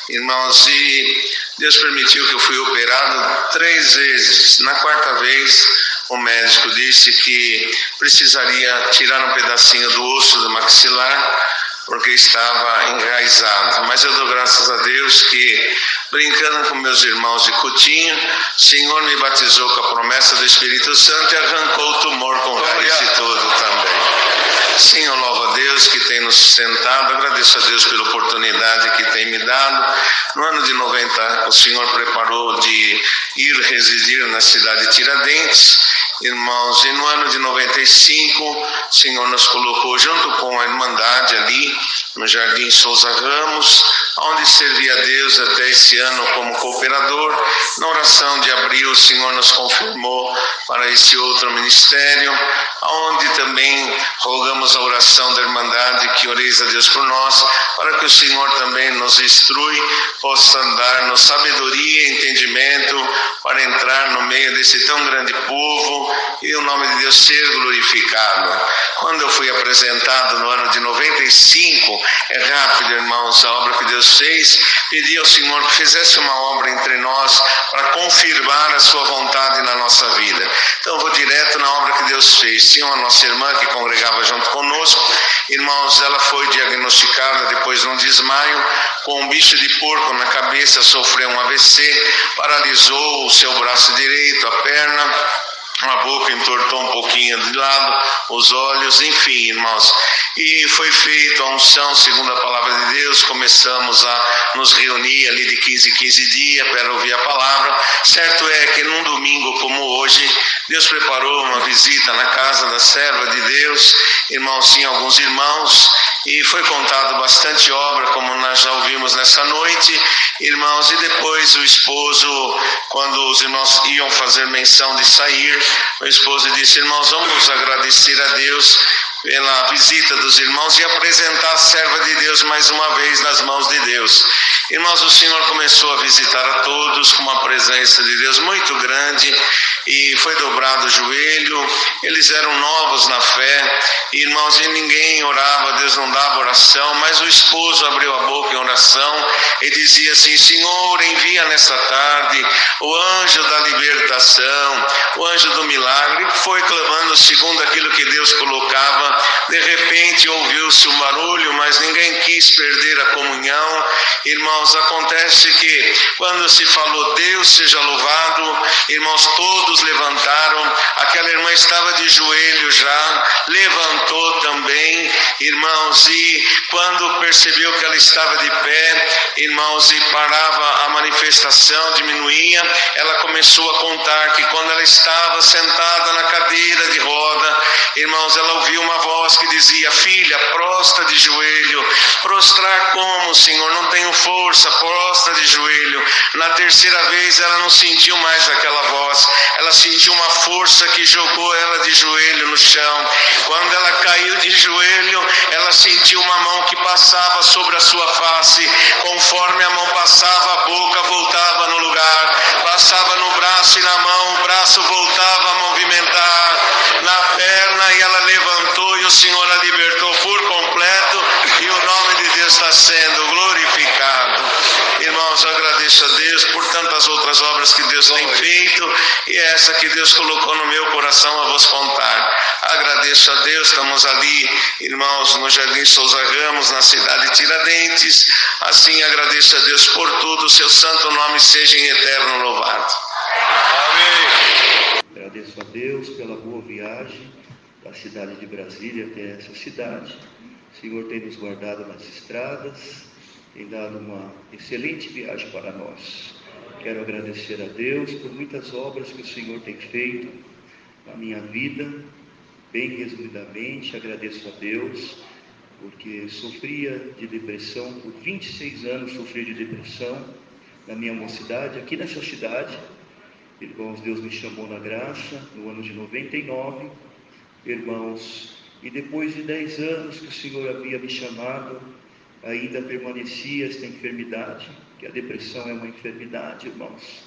irmãos, e Deus permitiu que eu fui operado 3 vezes. Na 4ª vez, o médico disse que precisaria tirar um pedacinho do osso do maxilar, porque estava enraizado. Mas eu dou graças a Deus que, brincando com meus irmãos de cutinho, o Senhor me batizou com a promessa do Espírito Santo e arrancou o tumor com raiz e tudo também. Sim, eu louvo a Deus que tem nos sustentado, agradeço a Deus pela oportunidade que tem me dado. No ano de 90, o Senhor preparou de ir residir na cidade de Tiradentes, irmãos, e no ano de 95, o Senhor nos colocou junto com a Irmandade ali, no Jardim Souza Ramos, onde servi a Deus até esse ano como cooperador. Na oração de abril, o Senhor nos confirmou para esse outro ministério, onde também rogamos a oração da Irmandade, que oreis a Deus por nós, para que o Senhor também nos instrui, possa dar-nos sabedoria e entendimento para entrar no meio desse tão grande povo e o nome de Deus ser glorificado. Quando eu fui apresentado no ano de 95, é rápido, irmãos, a obra que Deus fez, pedi ao Senhor que fizesse uma obra entre nós para confirmar a sua vontade na nossa vida. Então eu vou direto na obra que Deus fez. Tinha uma nossa irmã que congregava junto conosco, irmãos, ela foi diagnosticada depois de um desmaio com um bicho de porco na cabeça, sofreu um AVC, paralisou o seu braço direito, a perna, a boca entortou um pouquinho de lado, os olhos, enfim, irmãos. E foi feita a unção segundo a palavra de Deus, começamos a nos reunir ali de 15 em 15 dias para ouvir a palavra. Certo é que num domingo como hoje, Deus preparou uma visita na casa da serva de Deus, irmãos, tinha alguns irmãos, e foi contado bastante obra, como nós já ouvimos nessa noite, irmãos, e depois o esposo, quando os irmãos iam fazer menção de sair, o esposo disse: irmãos, vamos agradecer a Deus pela visita dos irmãos e apresentar a serva de Deus mais uma vez nas mãos de Deus. Irmãos, o Senhor começou a visitar a todos com uma presença de Deus muito grande, e foi dobrado o joelho, eles eram novos na fé, irmãos, e ninguém orava, Deus não dava oração, mas o esposo abriu a boca em oração e dizia assim: Senhor, envia nesta tarde o anjo da libertação, o anjo do milagre. Foi clamando segundo aquilo que Deus colocava. De repente ouviu-se um barulho, mas ninguém quis perder a comunhão. Irmãos, acontece que quando se falou Deus seja louvado, irmãos, todos levantaram. Aquela irmã estava de joelho já, levantou também, irmãos, e quando percebeu que ela estava de pé, irmãos, e parava a manifestação, diminuía, ela começou a contar que quando ela estava sentada na cadeira de roda, irmãos, ela ouviu uma voz que dizia: filha, prostra de joelho. Prostrar como, Senhor? Não tenho força, prostra de joelho. Na terceira vez ela não sentiu mais aquela voz, ela sentiu uma força que jogou ela de joelho no chão. Quando ela caiu de joelho, ela sentiu uma mão que passava sobre a sua face. Conforme a mão passava, a boca voltava no lugar, passava no braço e na mão, o braço voltava a movimentar, na perna, e ela levantou e o Senhor a libertou por completo, e o nome de Deus está sendo glorificado. Irmãos, eu agradeço a Deus por tantas outras obras que Deus tem feito, e essa que Deus colocou no meu coração a vos contar. Agradeço a Deus, estamos ali, irmãos, no Jardim Souza Ramos, na cidade de Tiradentes. Assim agradeço a Deus por tudo, seu santo nome seja em eterno louvado. Amém. Agradeço a Deus pela boa viagem da cidade de Brasília até essa cidade. O Senhor tem nos guardado nas estradas, tem dado uma excelente viagem para nós. Quero agradecer a Deus por muitas obras que o Senhor tem feito na minha vida. Bem resumidamente, agradeço a Deus porque sofria de depressão, por 26 anos sofri de depressão na minha mocidade, aqui nessa cidade. Irmãos, Deus me chamou na graça no ano de 99, irmãos, e depois de 10 anos que o Senhor havia me chamado, ainda permanecia esta enfermidade, que a depressão é uma enfermidade, irmãos,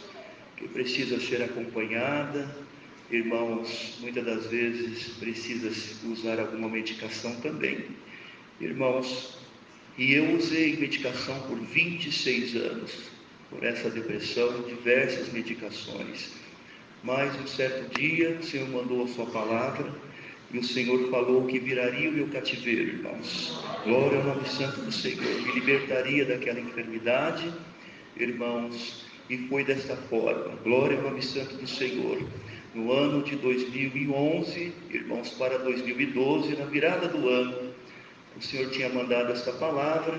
que precisa ser acompanhada, irmãos, muitas das vezes precisa usar alguma medicação também, irmãos, e eu usei medicação por 26 anos, por essa depressão, diversas medicações, mas um certo dia o Senhor mandou a sua palavra, e o Senhor falou que viraria o meu cativeiro, irmãos. Glória ao nome santo do Senhor. Me libertaria daquela enfermidade, irmãos, e foi desta forma. Glória ao nome santo do Senhor. No ano de 2011, irmãos, para 2012, na virada do ano, o Senhor tinha mandado esta palavra,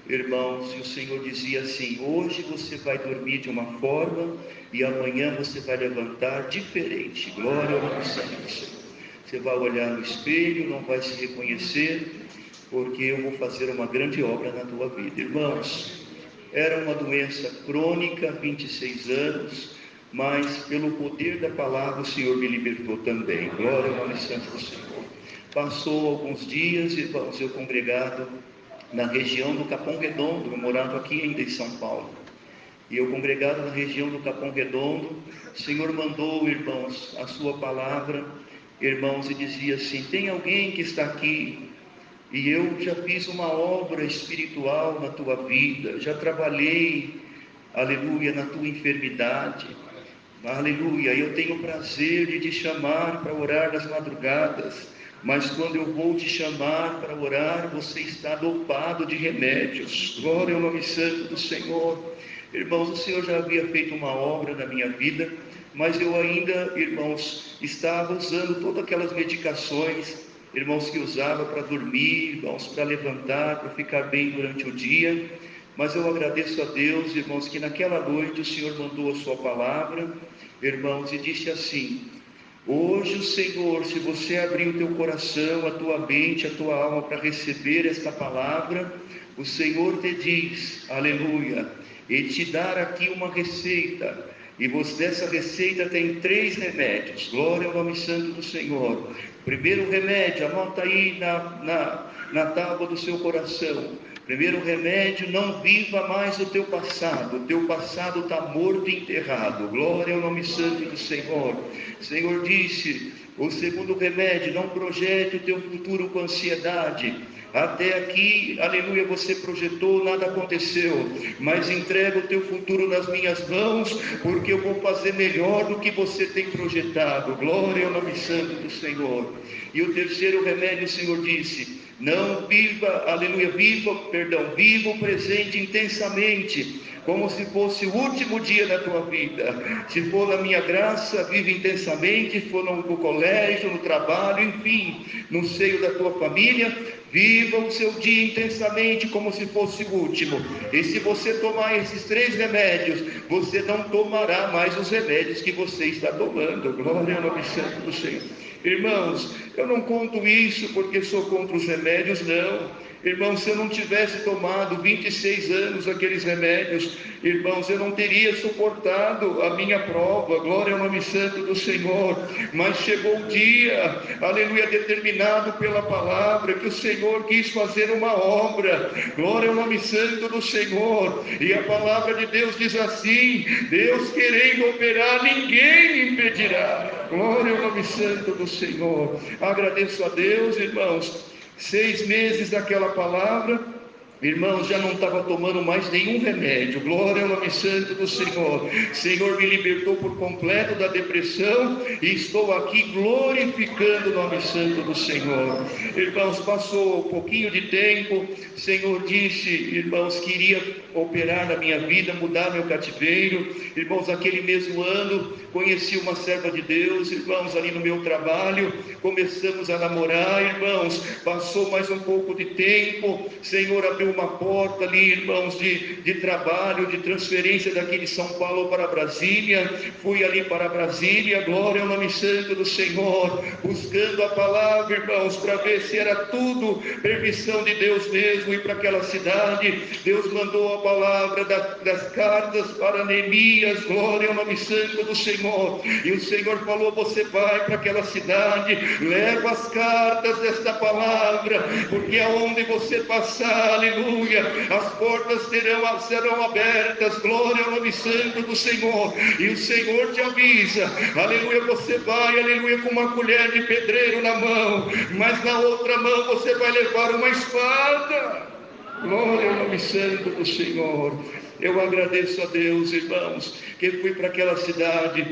irmãos, e o Senhor dizia assim: hoje você vai dormir de uma forma e amanhã você vai levantar diferente. Glória ao nome santo do Senhor. Você vai olhar no espelho, não vai se reconhecer, porque eu vou fazer uma grande obra na tua vida. Irmãos, era uma doença crônica, 26 anos, mas pelo poder da palavra o Senhor me libertou também. Glória ao nome santo do Senhor. Passou alguns dias, irmãos, eu congregado na região do Capão Redondo, eu morava aqui ainda em São Paulo. e eu congregado na região do Capão Redondo, o Senhor mandou, irmãos, a sua palavra, irmãos, e dizia assim: tem alguém que está aqui, e eu já fiz uma obra espiritual na tua vida, já trabalhei, aleluia, na tua enfermidade, aleluia, eu tenho o prazer de te chamar para orar nas madrugadas, mas quando eu vou te chamar para orar, você está dopado de remédios. Glória ao nome santo do Senhor. Irmãos, o Senhor já havia feito uma obra na minha vida, mas eu ainda, irmãos, estava usando todas aquelas medicações, irmãos, que usava para dormir, irmãos, para levantar, para ficar bem durante o dia. Mas eu agradeço a Deus, irmãos, que naquela noite o Senhor mandou a sua palavra, irmãos, e disse assim: hoje o Senhor, se você abrir o teu coração, a tua mente, a tua alma para receber esta palavra, o Senhor te diz, aleluia, e te dar aqui uma receita, e você, dessa receita tem 3 remédios. Glória ao nome santo do Senhor. Primeiro remédio, anota aí na tábua do seu coração. Primeiro remédio: não viva mais o teu passado está morto e enterrado. Glória ao nome santo do Senhor. O Senhor disse, o segundo remédio: não projete o teu futuro com ansiedade. Até aqui, aleluia, você projetou, nada aconteceu, mas entrega o teu futuro nas minhas mãos, porque eu vou fazer melhor do que você tem projetado. Glória ao nome santo do Senhor. E o terceiro remédio, o Senhor disse: não viva, aleluia, viva o presente intensamente, como se fosse o último dia da tua vida. Se for na minha graça, vive intensamente. Se for no colégio, no trabalho, enfim, no seio da tua família, viva o seu dia intensamente como se fosse o último. E se você tomar esses 3 remédios, você não tomará mais os remédios que você está tomando. Glória ao nome santo do Senhor. Irmãos, eu não conto isso porque sou contra os remédios, não. Irmãos, se eu não tivesse tomado 26 anos aqueles remédios, irmãos, eu não teria suportado a minha prova. Glória ao nome santo do Senhor. Mas chegou o dia, aleluia, determinado pela palavra, que o Senhor quis fazer uma obra. Glória ao nome santo do Senhor. E a palavra de Deus diz assim: Deus querendo operar, ninguém lhe impedirá. Glória ao nome santo do Senhor. Agradeço a Deus, irmãos. 6 meses daquela palavra, irmãos, já não estava tomando mais nenhum remédio. Glória ao nome santo do Senhor. O Senhor me libertou por completo da depressão e estou aqui glorificando o nome santo do Senhor. Irmãos, passou um pouquinho de tempo, o Senhor disse, irmãos, que iria operar na minha vida, mudar meu cativeiro. Irmãos, aquele mesmo ano, conheci uma serva de Deus, irmãos, ali no meu trabalho, começamos a namorar, irmãos, passou mais um pouco de tempo, o Senhor abriu uma porta ali, irmãos, de trabalho, de transferência daqui de São Paulo para Brasília. Fui ali para Brasília, glória ao nome santo do Senhor, buscando a palavra, irmãos, para ver se era tudo permissão de Deus mesmo, ir para aquela cidade. Deus mandou a palavra das cartas para Neemias, glória ao nome santo do Senhor, e o Senhor falou: você vai para aquela cidade, leva as cartas desta palavra, porque aonde você passar, aleluia, as portas serão abertas. Glória ao nome santo do Senhor. E o Senhor te avisa, aleluia, você vai, aleluia, com uma colher de pedreiro na mão, mas na outra mão você vai levar uma espada. Glória ao nome santo do Senhor. Eu agradeço a Deus, irmãos, que fui para aquela cidade,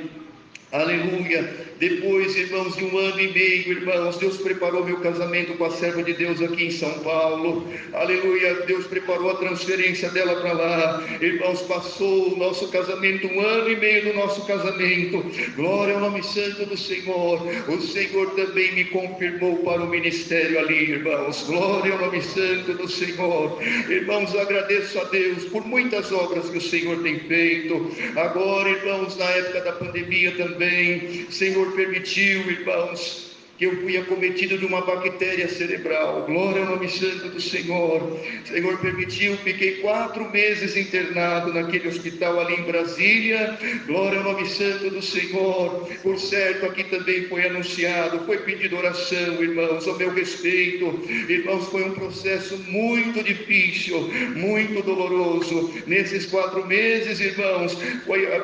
aleluia. Depois, irmãos, de 1 ano e meio, irmãos, Deus preparou meu casamento com a serva de Deus aqui em São Paulo, aleluia. Deus preparou a transferência dela para lá, irmãos. Passou o nosso casamento, 1 ano e meio do nosso casamento, glória ao nome santo do Senhor. O Senhor também me confirmou para o ministério ali, irmãos, glória ao nome santo do Senhor. Irmãos, agradeço a Deus por muitas obras que o Senhor tem feito. Agora, irmãos, na época da pandemia também, o Senhor permitiu, irmãos, que eu fui acometido de uma bactéria cerebral. Glória ao nome santo do Senhor. Senhor permitiu, fiquei 4 meses internado naquele hospital ali em Brasília. Glória ao nome santo do Senhor. Por certo, aqui também foi anunciado, foi pedido oração, irmãos, ao meu respeito. Irmãos, foi um processo muito difícil, muito doloroso. Nesses 4 meses, irmãos,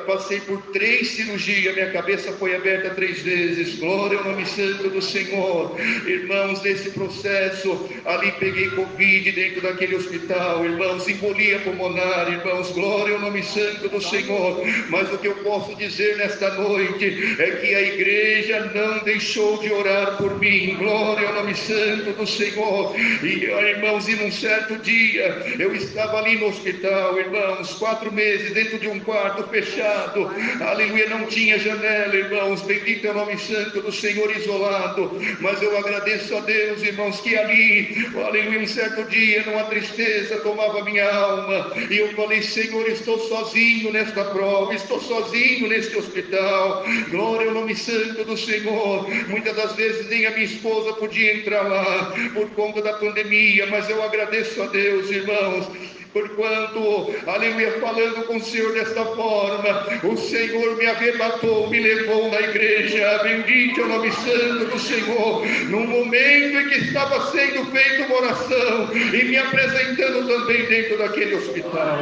passei por 3 cirurgias, minha cabeça foi aberta 3 vezes. Glória ao nome santo do Senhor. Irmãos, nesse processo, ali peguei Covid dentro daquele hospital, irmãos, embolia pulmonar, irmãos, glória ao nome santo do Senhor. Mas o que eu posso dizer nesta noite é que a igreja não deixou de orar por mim. Glória ao nome santo do Senhor. E, irmãos, e num certo dia, eu estava ali no hospital, irmãos, 4 meses dentro de um quarto fechado, aleluia, não tinha janela, irmãos, bendito é o nome santo do Senhor, isolado. Mas eu agradeço a Deus, irmãos, que ali, aleluia, um certo dia, numa tristeza, tomava minha alma, e eu falei: Senhor, estou sozinho nesta prova, estou sozinho neste hospital. Glória ao nome santo do Senhor. Muitas das vezes nem a minha esposa podia entrar lá, por conta da pandemia, mas eu agradeço a Deus, irmãos, porquanto, aleluia, falando com o Senhor desta forma, o Senhor me arrebatou, me levou na igreja. Bendito é o nome santo do Senhor, num momento em que estava sendo feita uma oração e me apresentando também dentro daquele hospital.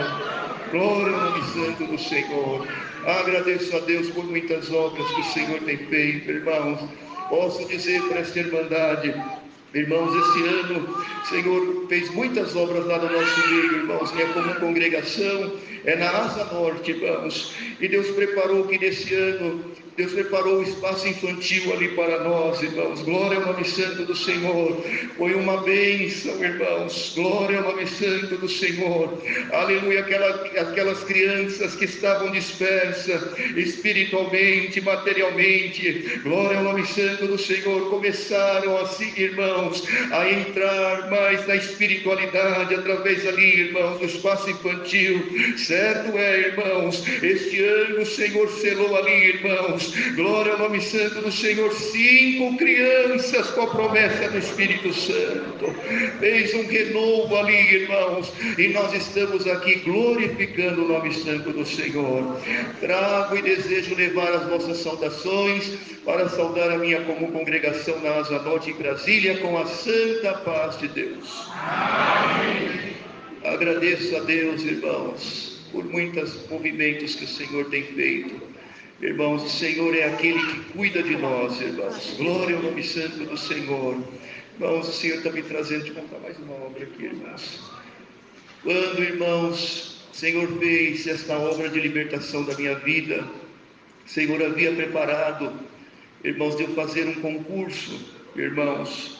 Glória ao nome santo do Senhor. Agradeço a Deus por muitas obras que o Senhor tem feito, irmãos. Posso dizer para esta irmandade, irmãos, esse ano o Senhor fez muitas obras lá no nosso meio, irmãos. Minha comum congregação é na Asa Norte, irmãos, e Deus preparou que nesse ano, Deus preparou o espaço infantil ali para nós, irmãos. Glória ao nome santo do Senhor. Foi uma bênção, irmãos. Glória ao nome santo do Senhor. Aleluia. Aquelas crianças que estavam dispersas espiritualmente, materialmente, glória ao nome santo do Senhor, começaram assim, irmãos, a entrar mais na espiritualidade através ali, irmãos, do espaço infantil. Certo é, irmãos, este ano o Senhor selou ali, irmãos, glória ao nome santo do Senhor, 5 crianças com a promessa do Espírito Santo. Fez um renovo ali, irmãos, e nós estamos aqui glorificando o nome santo do Senhor. Trago e desejo levar as vossas saudações para saudar a minha comum congregação na Asa Norte em Brasília com a santa paz de Deus. Amém. Agradeço a Deus, irmãos, por muitos movimentos que o Senhor tem feito. Irmãos, o Senhor é aquele que cuida de nós, irmãos. Glória ao nome santo do Senhor. Irmãos, o Senhor está me trazendo de contar mais uma obra aqui, irmãos. Quando, irmãos, o Senhor fez esta obra de libertação da minha vida, o Senhor havia preparado, irmãos, de eu fazer um concurso, irmãos.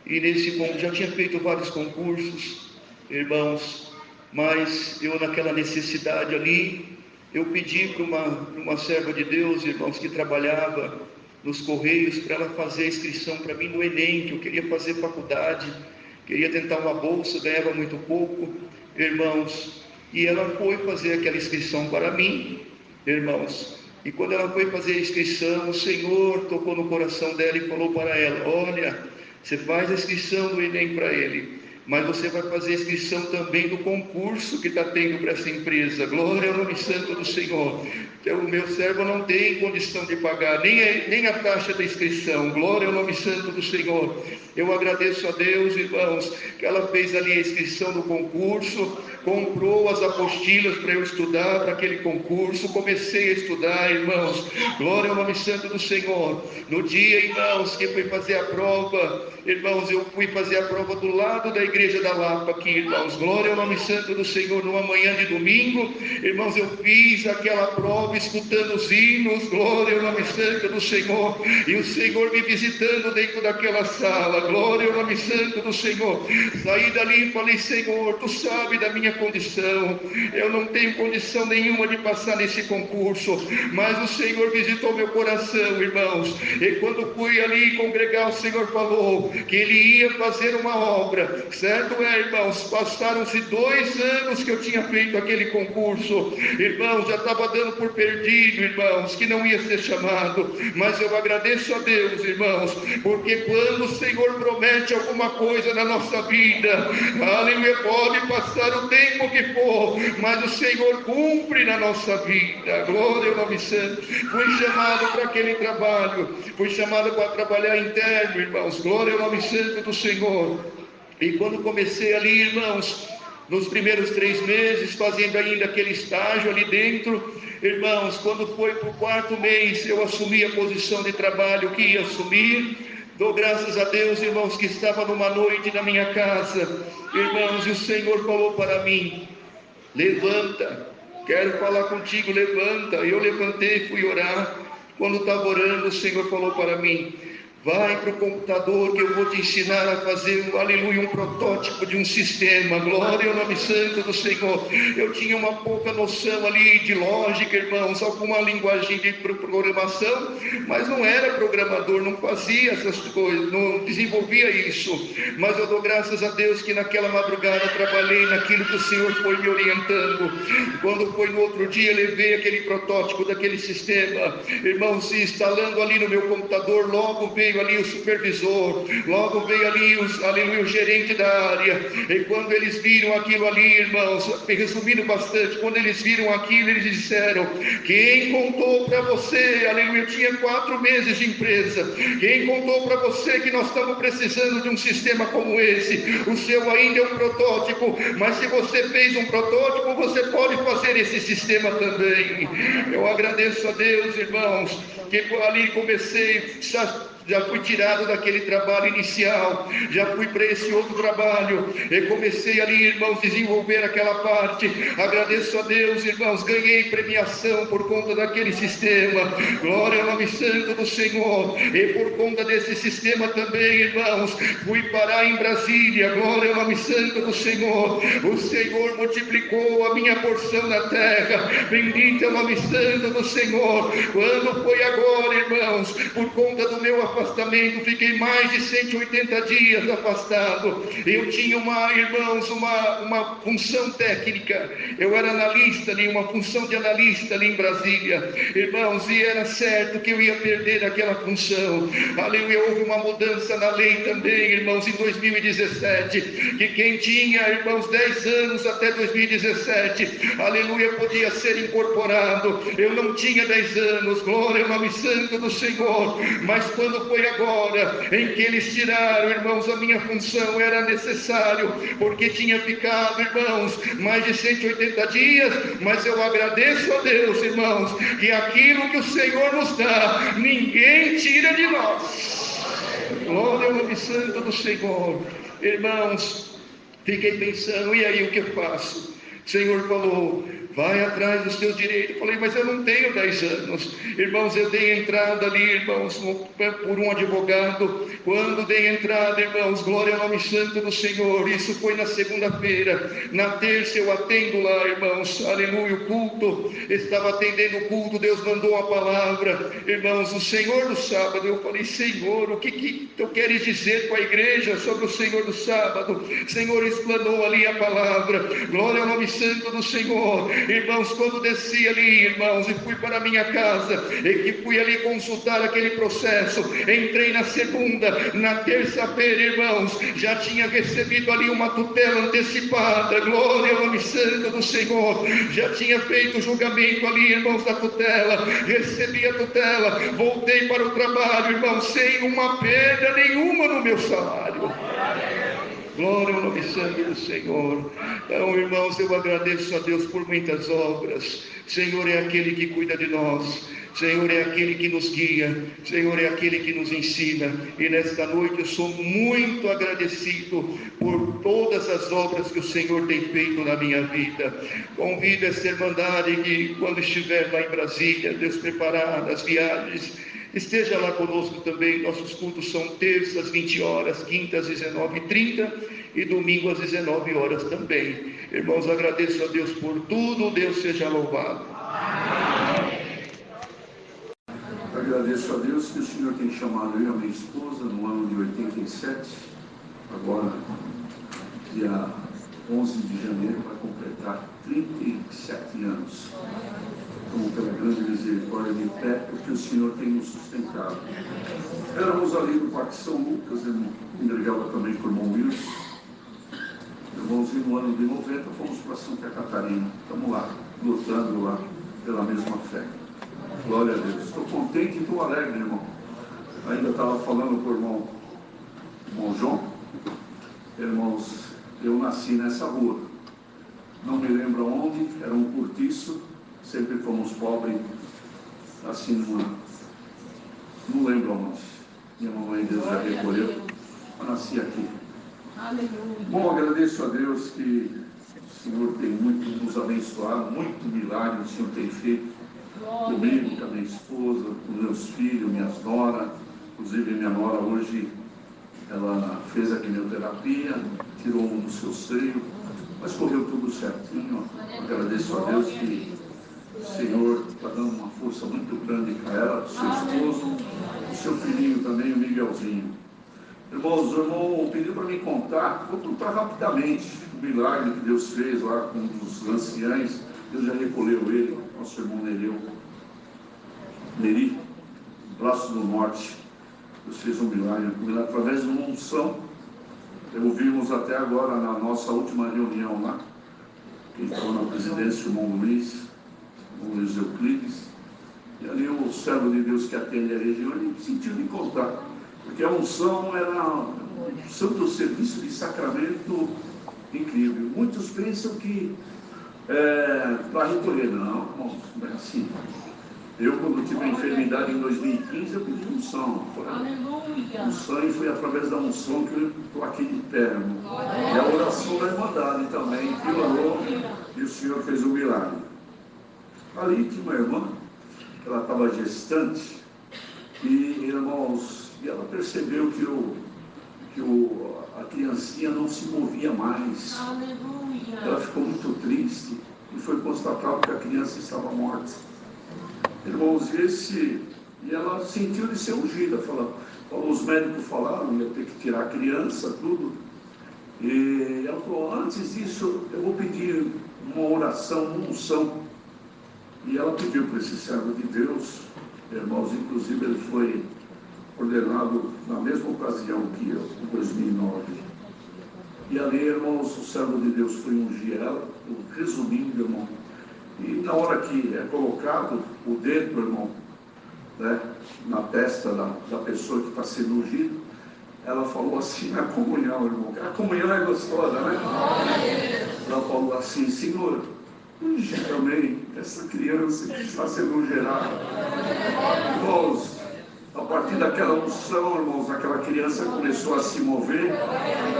E nesse concurso, já tinha feito vários concursos, irmãos, mas eu naquela necessidade ali, eu pedi para uma serva de Deus, irmãos, que trabalhava nos Correios, para ela fazer a inscrição para mim no Enem, que eu queria fazer faculdade, queria tentar uma bolsa, ganhava muito pouco, irmãos, e ela foi fazer aquela inscrição para mim, irmãos, e quando ela foi fazer a inscrição, o Senhor tocou no coração dela e falou para ela: olha, você faz a inscrição do Enem para ele, mas você vai fazer a inscrição também do concurso que está tendo para essa empresa. Glória ao nome santo do Senhor. O meu servo não tem condição de pagar nem a taxa da inscrição. Glória ao nome santo do Senhor. Eu agradeço a Deus, irmãos, que ela fez ali a inscrição do concurso, comprou as apostilas para eu estudar para aquele concurso, comecei a estudar, irmãos. Glória ao nome santo do Senhor. No dia, irmãos, que fui fazer a prova, irmãos, eu fui fazer a prova do lado da igreja da Lapa aqui, irmãos. Glória ao nome santo do Senhor. Numa manhã de domingo, irmãos, eu fiz aquela prova escutando os hinos. Glória ao nome santo do Senhor. E o Senhor me visitando dentro daquela sala. Glória ao nome santo do Senhor. Saí dali e falei: Senhor, tu sabe da minha minha condição, eu não tenho condição nenhuma de passar nesse concurso, mas o Senhor visitou meu coração, irmãos, e quando fui ali congregar, o Senhor falou que Ele ia fazer uma obra, certo irmãos? Passaram-se 2 anos que eu tinha feito aquele concurso, irmãos, já estava dando por perdido, irmãos, que não ia ser chamado, mas eu agradeço a Deus, irmãos, porque quando o Senhor promete alguma coisa na nossa vida, aleluia, pode passar o tempo que for, mas o Senhor cumpre na nossa vida, glória ao nome santo. Fui chamado para aquele trabalho, fui chamado para trabalhar interno, irmãos, glória ao nome santo do Senhor. E quando comecei ali, irmãos, nos primeiros 3 meses, fazendo ainda aquele estágio ali dentro, irmãos, quando foi para o 4º mês, eu assumi a posição de trabalho que ia assumir. Dou graças a Deus, irmãos, que estava numa noite na minha casa, irmãos, e o Senhor falou para mim: levanta, quero falar contigo, levanta. Eu levantei, fui orar. Quando estava orando, o Senhor falou para mim: vai para o computador que eu vou te ensinar a fazer, aleluia, um protótipo de um sistema, glória ao nome santo do Senhor. Eu tinha uma pouca noção ali de lógica, irmãos, alguma linguagem de programação, mas não era programador, não fazia essas coisas, não desenvolvia isso, mas eu dou graças a Deus que naquela madrugada trabalhei naquilo que o Senhor foi me orientando. Quando foi no outro dia, levei aquele protótipo daquele sistema, irmãos, se instalando ali no meu computador, logo veio ali o supervisor, logo veio ali aleluia, o gerente da área, e quando eles viram aquilo ali, irmãos, resumindo bastante, quando eles viram aquilo, eles disseram: quem contou para você, aleluia, eu tinha 4 meses de empresa, quem contou para você que nós estamos precisando de um sistema como esse? O seu ainda é um protótipo, mas se você fez um protótipo, você pode fazer esse sistema também. Eu agradeço a Deus, irmãos, que ali comecei, já fui tirado daquele trabalho inicial, já fui para esse outro trabalho, e comecei ali, irmãos, desenvolver aquela parte. Agradeço a Deus, irmãos, ganhei premiação por conta daquele sistema, glória ao nome santo do Senhor. E por conta desse sistema também, irmãos, fui parar em Brasília, glória ao nome santo do Senhor. O Senhor multiplicou a minha porção na terra, bendito é o nome santo do Senhor. Quando foi agora, irmãos, por conta do meu afastamento, fiquei mais de 180 dias afastado. Eu tinha irmãos, uma função técnica, eu era analista ali, uma função de analista ali em Brasília, irmãos, e era certo que eu ia perder aquela função. Aleluia, houve uma mudança na lei também, irmãos, em 2017, que quem tinha, irmãos, 10 anos até 2017, aleluia, podia ser incorporado. Eu não tinha 10 anos, glória ao nome santo do Senhor, mas quando foi agora em que eles tiraram, irmãos, a minha função, era necessário, porque tinha ficado, irmãos, mais de 180 dias, mas eu agradeço a Deus, irmãos, que aquilo que o Senhor nos dá, ninguém tira de nós. Glória ao nome santo do Senhor. Irmãos, fiquei pensando, e aí o que eu faço? O Senhor falou: vai atrás dos teus direitos. Eu falei: mas eu não tenho 10 anos. Irmãos, eu dei entrada ali, irmãos, por um advogado. Quando dei entrada, irmãos, glória ao nome santo do Senhor, isso foi na segunda-feira. Na terça eu atendo lá, irmãos, aleluia, o culto. Estava atendendo o culto, Deus mandou uma palavra, irmãos, o Senhor do sábado. Eu falei: Senhor, o que tu queres dizer com a igreja sobre o Senhor do sábado? O Senhor explanou ali a palavra, glória ao nome santo do Senhor. Irmãos, quando desci ali, irmãos, e fui para a minha casa, e que fui ali consultar aquele processo, entrei na segunda, na terça-feira, irmãos, já tinha recebido ali uma tutela antecipada, glória ao nome santo do Senhor, já tinha feito o julgamento ali, irmãos, da tutela, recebi a tutela, voltei para o trabalho, irmãos, sem uma perda nenhuma no meu salário. Glória ao nome santo do Senhor. Então, irmãos, eu agradeço a Deus por muitas obras. Senhor é aquele que cuida de nós, Senhor é aquele que nos guia, Senhor é aquele que nos ensina. E nesta noite eu sou muito agradecido por todas as obras que o Senhor tem feito na minha vida. Convido esta irmandade que, quando estiver lá em Brasília, Deus preparar as viagens, esteja lá conosco também. Nossos cultos são terças, 20 horas, quintas, 19h30, e domingo às 19 horas também. Irmãos, agradeço a Deus por tudo, Deus seja louvado. Agradeço a Deus que o Senhor tem chamado eu e a minha esposa no ano de 87, agora, dia 11 de janeiro, vai completar 37 anos. Como pela grande misericórdia de pé, porque o Senhor tem nos sustentado. Éramos ali no Parque São Lucas, congregava também com o irmão Wilson. Irmãos, e no ano de 90 fomos para Santa Catarina. Estamos lá, lutando lá pela mesma fé. Glória a Deus. Estou contente e estou alegre, irmão. Ainda estava falando com o irmão João. Irmãos, eu nasci nessa rua. Não me lembro onde, era um cortiço. Sempre fomos pobres, assim, não lembro onde. Minha mamãe, Deus já recolheu. Eu nasci aqui. Bom, agradeço a Deus que o Senhor tem muito nos abençoado, muito milagre o Senhor tem feito comigo, com a minha esposa, com meus filhos, minhas noras. Inclusive, minha nora hoje, ela fez a quimioterapia, tirou um do seu seio, mas correu tudo certinho. Agradeço a Deus que o Senhor está dando uma força muito grande para ela, para o seu esposo, o seu filhinho também, o Miguelzinho. Irmãos, o irmão pediu para me contar, vou contar rapidamente o milagre que Deus fez lá com um dos anciães. Deus já recolheu ele, nosso irmão Neri, braço do norte. Deus fez um milagre através de uma unção. Ouvimos até agora na nossa última reunião lá, quem estava na presidência, o irmão Luiz Euclides, e ali o servo de Deus que atende a região, ele sentiu me contar, porque a unção era um santo serviço de sacramento incrível. Muitos pensam que para recolher, não, irmãos, não é assim. Eu, quando tive a enfermidade em 2015, eu pedi unção. Unção, e foi através da unção que eu estou aqui de pé, irmão. E a oração da Irmandade também, que orou, e o Senhor fez um milagre. Ali tinha uma irmã, ela estava gestante, e, irmãos, e ela percebeu que a criancinha não se movia mais. Ela ficou muito triste e foi constatado que a criança estava morta. Irmãos, e ela sentiu de ser ungida. Os médicos falaram, ia ter que tirar a criança, tudo. E ela falou, antes disso, eu vou pedir uma oração, uma unção. E ela pediu para esse servo de Deus, irmãos, inclusive ele foi ordenado na mesma ocasião que eu, em 2009. E ali, irmãos, o servo de Deus foi ungir ela, resumindo, irmão. E na hora que é colocado o dedo, irmão, né, na testa da pessoa que está sendo ungido, ela falou assim na comunhão, irmão. A comunhão é gostosa, né? Ela falou assim, Senhor, unge também essa criança que está sendo gerada. Irmãos, a partir daquela unção, irmãos, aquela criança começou a se mover.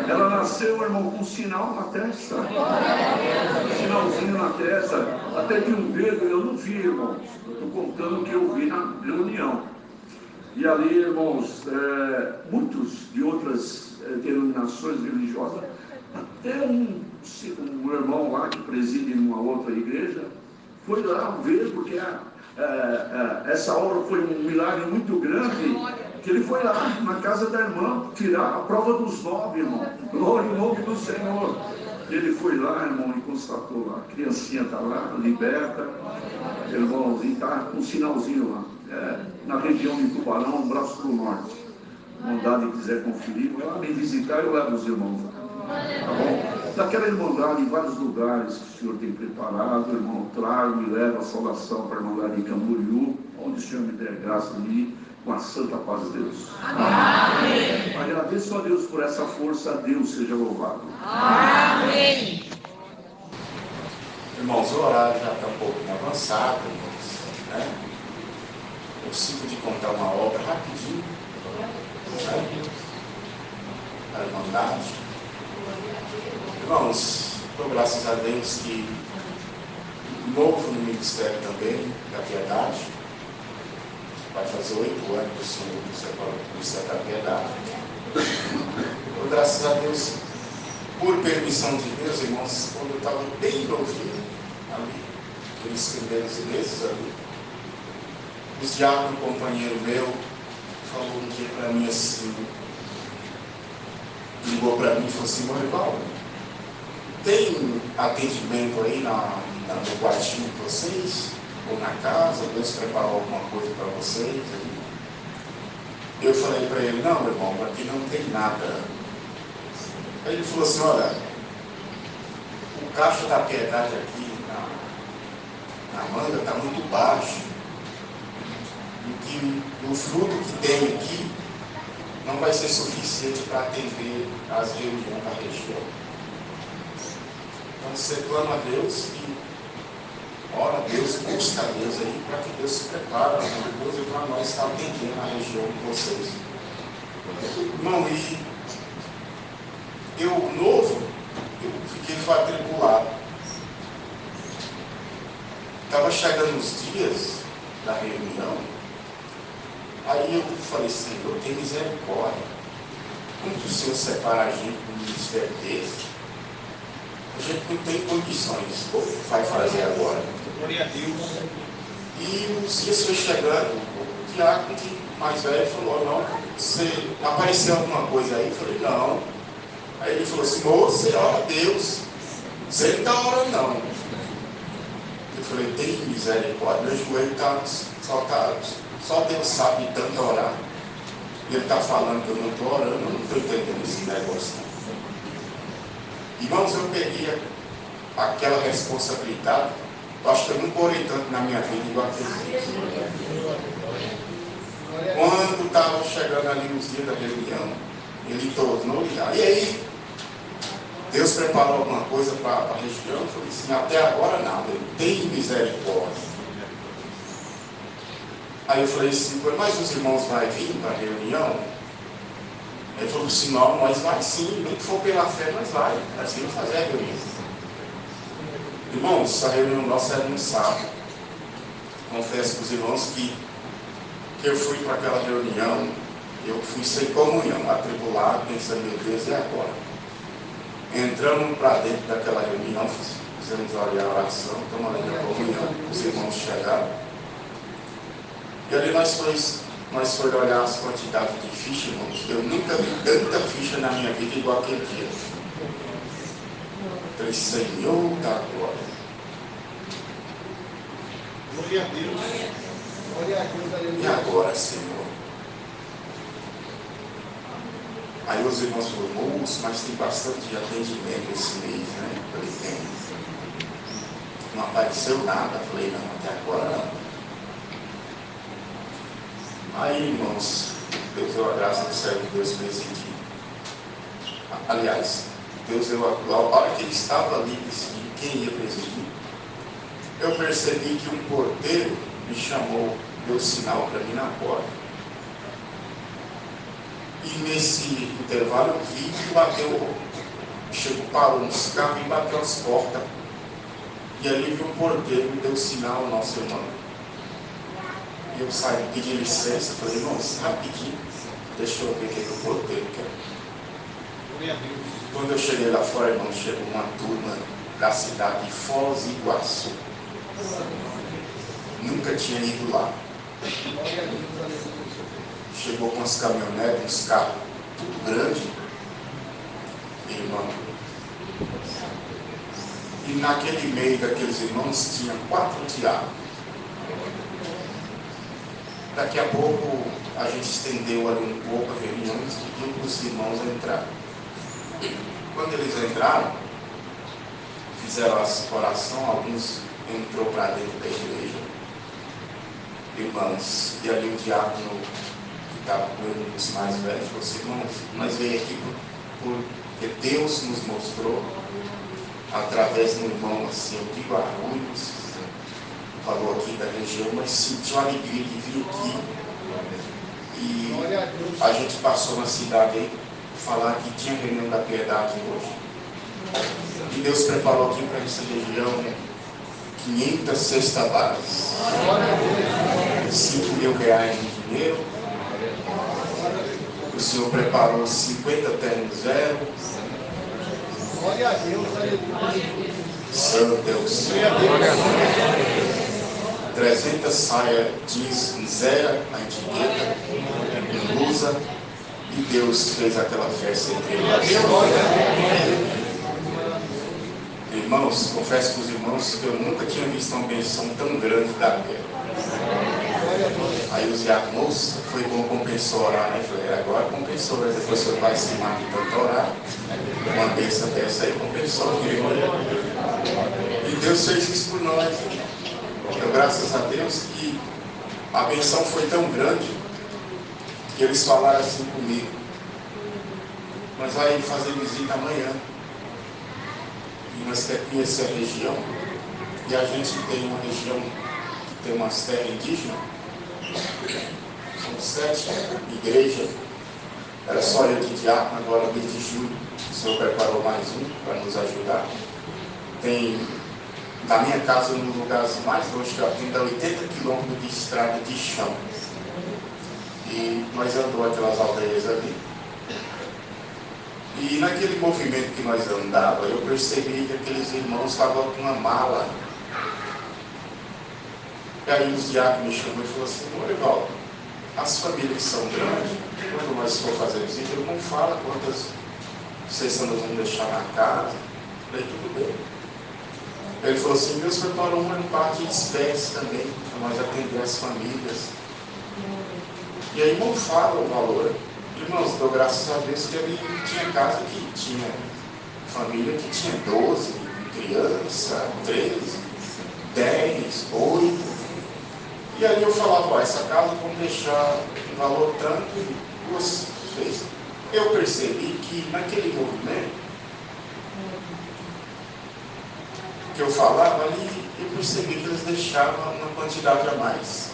Ela nasceu, irmão, com um sinal na testa. Um sinalzinho na testa. Até de um dedo eu não vi, irmãos. Eu estou contando o que eu vi na reunião. E ali, irmãos, muitos de outras denominações religiosas, até um irmão lá que preside numa outra igreja, foi lá ver, porque essa obra foi um milagre muito grande, que ele foi lá na casa da irmã tirar a prova dos 9, irmão. Glória em nome do Senhor. Ele foi lá, irmão, e constatou lá. A criancinha está lá, liberta, irmãos, e está com um sinalzinho lá. Na região de Tubarão, Braço do Norte. Irmandade quiser conferir, vai lá me visitar e eu levo os irmãos lá. Tá bom? Daquela irmandade em vários lugares que o Senhor tem preparado, irmão, trago e levo a saudação para a irmandade em Camboriú, onde o Senhor me der graça de ir, com a santa paz de Deus. Amém. Agradeço a Deus por essa força, a Deus seja louvado. Amém. Irmãos, o horário já está um pouco avançado, irmãos, né? Eu sinto de contar uma obra rapidinho, né? A irmandade. Irmãos, dou graças a Deus que novo no ministério também da Piedade. Vai fazer 8 anos que o Senhor ministério da Piedade. Dou graças a Deus por permissão de Deus, irmãos, quando eu estava bem novinho, ali, aqueles primeiros meses ali, os diáconos, um companheiro meu, falou um dia para mim assim, ligou para mim e falou assim: Morival, tem atendimento aí no quartinho de vocês? Ou na casa? Deus preparou alguma coisa para vocês aí? Eu falei para ele: não, meu irmão, aqui não tem nada. Aí ele falou assim: olha, o caixa da piedade aqui na manga está muito baixo. E que o fruto que tem aqui não vai ser suficiente para atender as reuniões da região. Então você clama a Deus e ora a Deus, busca a Deus aí, para que Deus se prepare para nós estar atendendo a região de vocês. Irmão, e eu novo, eu fiquei quadriculado. Estava chegando os dias da reunião, aí eu falei: Senhor, tem misericórdia. Como que o Senhor separa a gente do ministério desse? A gente não tem condições. O que vai fazer agora? Glória a Deus. E os dias foi chegando, o diácono mais velho falou: não, você apareceu alguma coisa aí? Eu falei: não. Aí ele falou assim: moço, você ora a Deus, você não está orando não. Eu falei: tem misericórdia, meu joelho está saltado, só Deus sabe tanto orar. E ele está falando que eu não estou orando, eu não estou entendendo esse negócio. Irmãos, eu peguei aquela responsabilidade. Eu acho que eu nunca orei tanto na minha vida igual aquele dia. Quando estava chegando ali os dias da reunião, ele tornou ligar: e aí, Deus preparou alguma coisa para a região? Eu falei assim: até agora nada, ele tem misericórdia. Aí eu falei assim: mas os irmãos vão vir para a reunião? Ele falou assim: não, nós vai sim, nem que for pela fé, nós vai vamos fazer a reunião. Irmãos, a reunião nossa era no sábado. Confesso para os irmãos que eu fui para aquela reunião, eu fui sem comunhão, atribulado, pensando: meu Deus, e agora? Entramos para dentro daquela reunião, fizemos a oração, tomamos ali a comunhão, os irmãos chegaram. E ali nós fomos olhar as quantidades de ficha, irmãos. Eu nunca vi tanta ficha na minha vida igual aquele dia. Eu falei: Senhor da glória. Glória a Deus. Glória a Deus, aleluia. E agora, Senhor? Aí os irmãos falaram: moço, mas tem bastante atendimento esse mês, né? Eu falei: tem. Não apareceu nada. Eu falei: não, até agora não. Aí, irmãos, Deus deu a graça do céu de Deus presidir. Aliás, Deus deu a hora que ele estava ali decidindo quem ia presidir, eu percebi que um porteiro me chamou, deu sinal para mim na porta. E nesse intervalo eu vi que parou nos carros e bateu as portas. E ali vi um porteiro, me deu sinal ao nosso irmão. E eu saí, pedi licença, falei: irmãos, rapidinho, deixa eu ver o que o porteiro quer. Quando eu cheguei lá fora, irmão, chegou uma turma da cidade de Foz do Iguaçu. Nunca tinha ido lá. Chegou com as caminhonetes, uns carros, tudo grande, irmão. E naquele meio daqueles irmãos tinha 4 diáconos. Daqui a pouco a gente estendeu ali um pouco a reunião e pediu para os irmãos entrar. Quando eles entraram, fizeram a oração, alguns entrou para dentro da igreja, irmãos, e ali o diácono que estava com ele, os mais velhos, falou assim: irmãos, nós veio aqui porque Deus nos mostrou, através de um irmão assim, eu digo Arruinos, falou aqui da região, mas sentiu a alegria de vir aqui. E a gente passou na cidade aí, falar que tinha reunião da piedade hoje. E Deus preparou aqui para essa região 500 cestas básicas, 5 mil reais em dinheiro. O Senhor preparou 50 ternos zero, Glória a Deus, aleluia. Santo Deus. 300 saias jeans zero, a etiqueta, blusa, e Deus fez aquela festa entre nós. Irmãos, confesso para os irmãos que eu nunca tinha visto uma benção tão grande da terra. Aí os diáconos, foi bom compensou orar, né? Eu falei, agora compensou, né? Depois você vai se matar de tanto orar. Uma benção dessa aí compensou. E Deus fez isso por nós. Então, graças a Deus que a benção foi tão grande que eles falaram assim comigo: nós vamos fazer visita amanhã. E nós queremos conhecer a região. E a gente tem uma região que tem umas terras indígenas. São 7 igrejas. Era só eu de diácono, agora mês de julho o Senhor preparou mais um para nos ajudar. Tem da minha casa, no lugar mais longe que eu atendo, dá 80 quilômetros de estrada de chão. E nós andamos aquelas aldeias ali. E naquele movimento que nós andávamos, eu percebi que aqueles irmãos estavam com uma mala. E aí os diáconos me chamou e falou assim: Orivaldo, as famílias que são grandes, quando nós for fazer visita, ele não fala quantas vocês nós vamos deixar na casa. Eu falei, tudo bem. Ele falou assim: Deus preparou uma parte de espécie também, para nós atender as famílias. E aí não fala o valor. Irmãos, dou graças a Deus que ali tinha casa que tinha família que tinha 12 crianças, 13, 10, 8. E aí eu falava, ó, essa casa vamos deixar um valor tanto e 2 vezes. Eu percebi que naquele movimento que eu falava ali, eu percebi que eles deixavam uma quantidade a mais.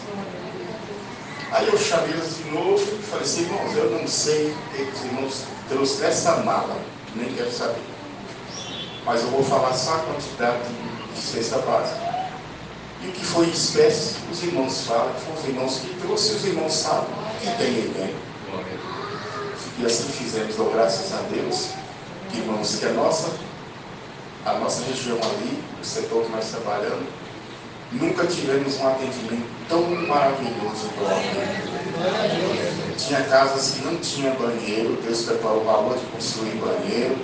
Aí eu chamei eles de novo e falei assim: irmãos, eu não sei que os irmãos trouxeram essa mala, nem quero saber. Mas eu vou falar só a quantidade de cesta básica. E o que foi espécie, os irmãos falam, que foram os irmãos que trouxeram, os irmãos sabem que tem ninguém. E assim fizemos, dou graças a Deus, que, irmãos, que a nossa região ali, o setor que nós trabalhamos, nunca tivemos um atendimento tão maravilhoso igual aqui. Tinha casas que não tinha banheiro, Deus preparou o valor de construir banheiro.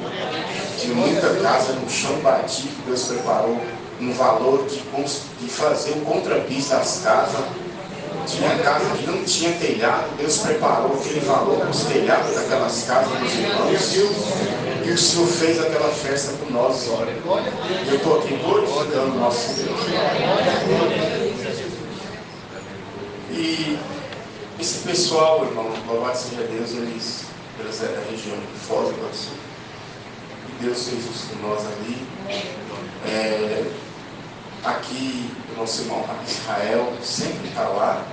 Tinha muita casa no chão batido, Deus preparou um valor de fazer o contrapiso das casas. Tinha casa que não tinha telhado, Deus preparou aquele valor para os telhados daquelas casas dos irmãos. E o Senhor fez aquela festa por nós. Eu estou aqui glorificando o nosso Deus. E esse pessoal, irmão, louvado seja Deus, eles é da região de Foz do Iguaçu. E Deus fez isso por nós ali. Aqui, o nosso irmão Israel sempre está lá.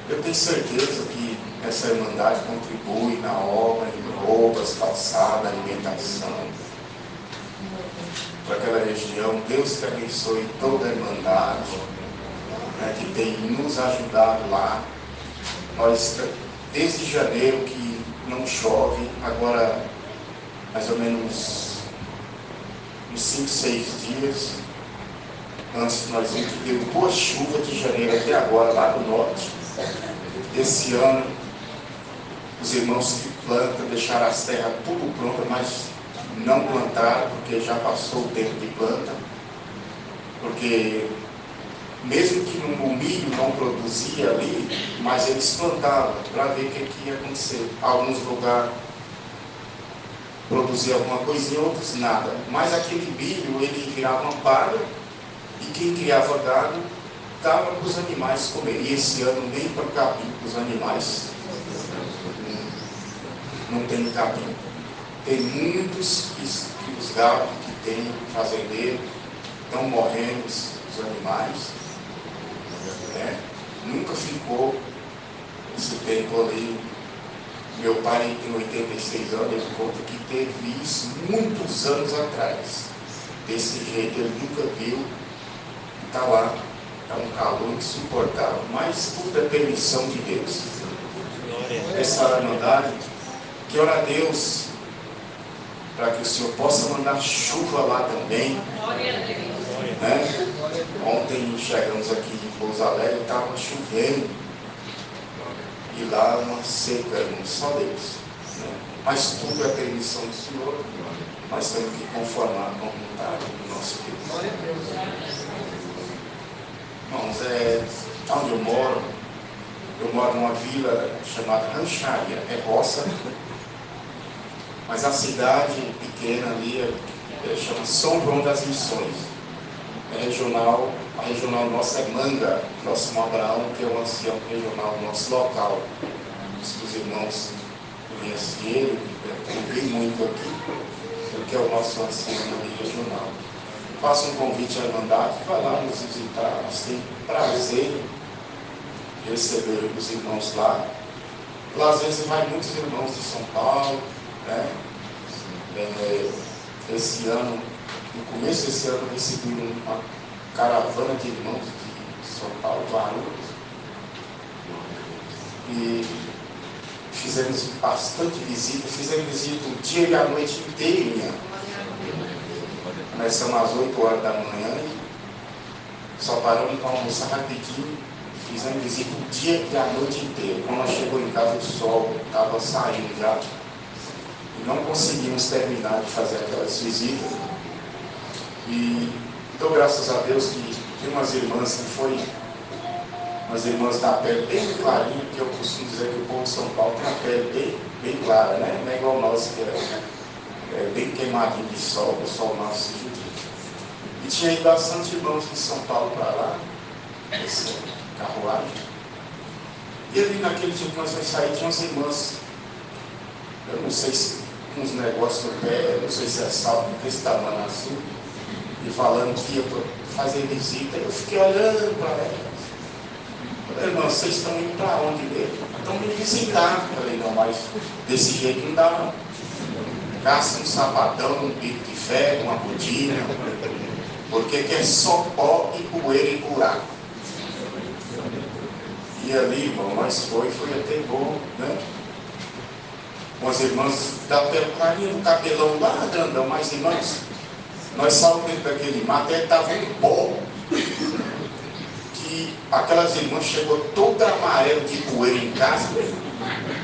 Eu tenho certeza que essa irmandade contribui na obra, em roupas, calçada, alimentação, para aquela região. Deus que abençoe toda a irmandade, né, que tem nos ajudado lá. Nós, desde janeiro que não chove, agora mais ou menos uns 5, 6 dias, antes nós vimos que deu boa chuva de janeiro até agora, lá do norte. Esse ano, os irmãos que plantam deixaram as terras tudo prontas, mas não plantaram, porque já passou o tempo de planta. Porque mesmo que o milho não produzia ali, mas eles plantavam para ver o que ia acontecer. Alguns lugares produziam alguma coisinha, outros nada. Mas aquele milho, ele virava uma palha, e quem criava gado dava para os animais comer. E esse ano nem para capim, para os animais não tem capim. Tem muitos que os gados que tem fazendeiro estão morrendo, os animais. Né? Nunca ficou esse tempo ali. Meu pai tem 86 anos, ele conta que teve isso muitos anos atrás. Desse jeito ele nunca viu. Está lá, está um calor insuportável, mas tudo é permissão de Deus. Essa irmandade, que ora a Deus para que o Senhor possa mandar chuva lá também. Né? Ontem chegamos aqui em Pouso Alegre, estava chovendo. E lá uma seca, só Deus. Né? Mas tudo é permissão do Senhor. Nós temos que conformar com a vontade do nosso Deus. Irmãos, onde eu moro numa vila chamada Rancharia, é roça, mas a cidade pequena ali chama São João das Missões. A regional nossa é Manga, nosso irmão Abraão, que é o ancião regional do nosso local. Os irmãos conhecem ele, eu vi muito aqui, porque é o nosso ancião regional. Faço um convite à Irmandade, vai lá nos visitar, nós temos prazer em receber os irmãos lá. Lá às vezes vai muitos irmãos de São Paulo, né? Esse ano, no começo desse ano, recebi uma caravana de irmãos de São Paulo, Guarulhos, e fizemos bastante visita, fizemos visita o dia e a noite inteirinha. Começamos às 8 horas da manhã e só paramos para almoçar rapidinho. Fizemos visita o dia e a noite inteira. Quando nós chegamos em casa, o sol estava saindo já. E não conseguimos terminar de fazer aquelas visitas. E dou graças a Deus que tem umas irmãs que foi, umas irmãs da pele bem clarinha, porque eu costumo dizer que o povo de São Paulo tem a pele bem clara, né? Não é igual nós, que é bem queimadinho de sol, o sol nasce judio. E tinha ido bastante irmãos de São Paulo para lá, essa carruagem. E ali naquele dia que nós vamos sair, tinha umas irmãs, eu não sei se uns negócios no pé, eu não sei se é salto desse tamanho assim, e falando que ia fazer visita. Eu fiquei olhando para elas. Falei, irmão, vocês estão indo para onde mesmo? Estão me visitar. Falei, não, mas desse jeito não dá não. Gasta um sapatão, um bico de ferro, uma botina, porque que é só pó e poeira e buraco. E ali, irmão, nós foi até bom, né? Com as irmãs da pelucaria, do cabelão lá, grandão, mas irmãos, nós saímos dentro daquele mato, até estava um pó, que aquelas irmãs chegou toda amarela de poeira em casa,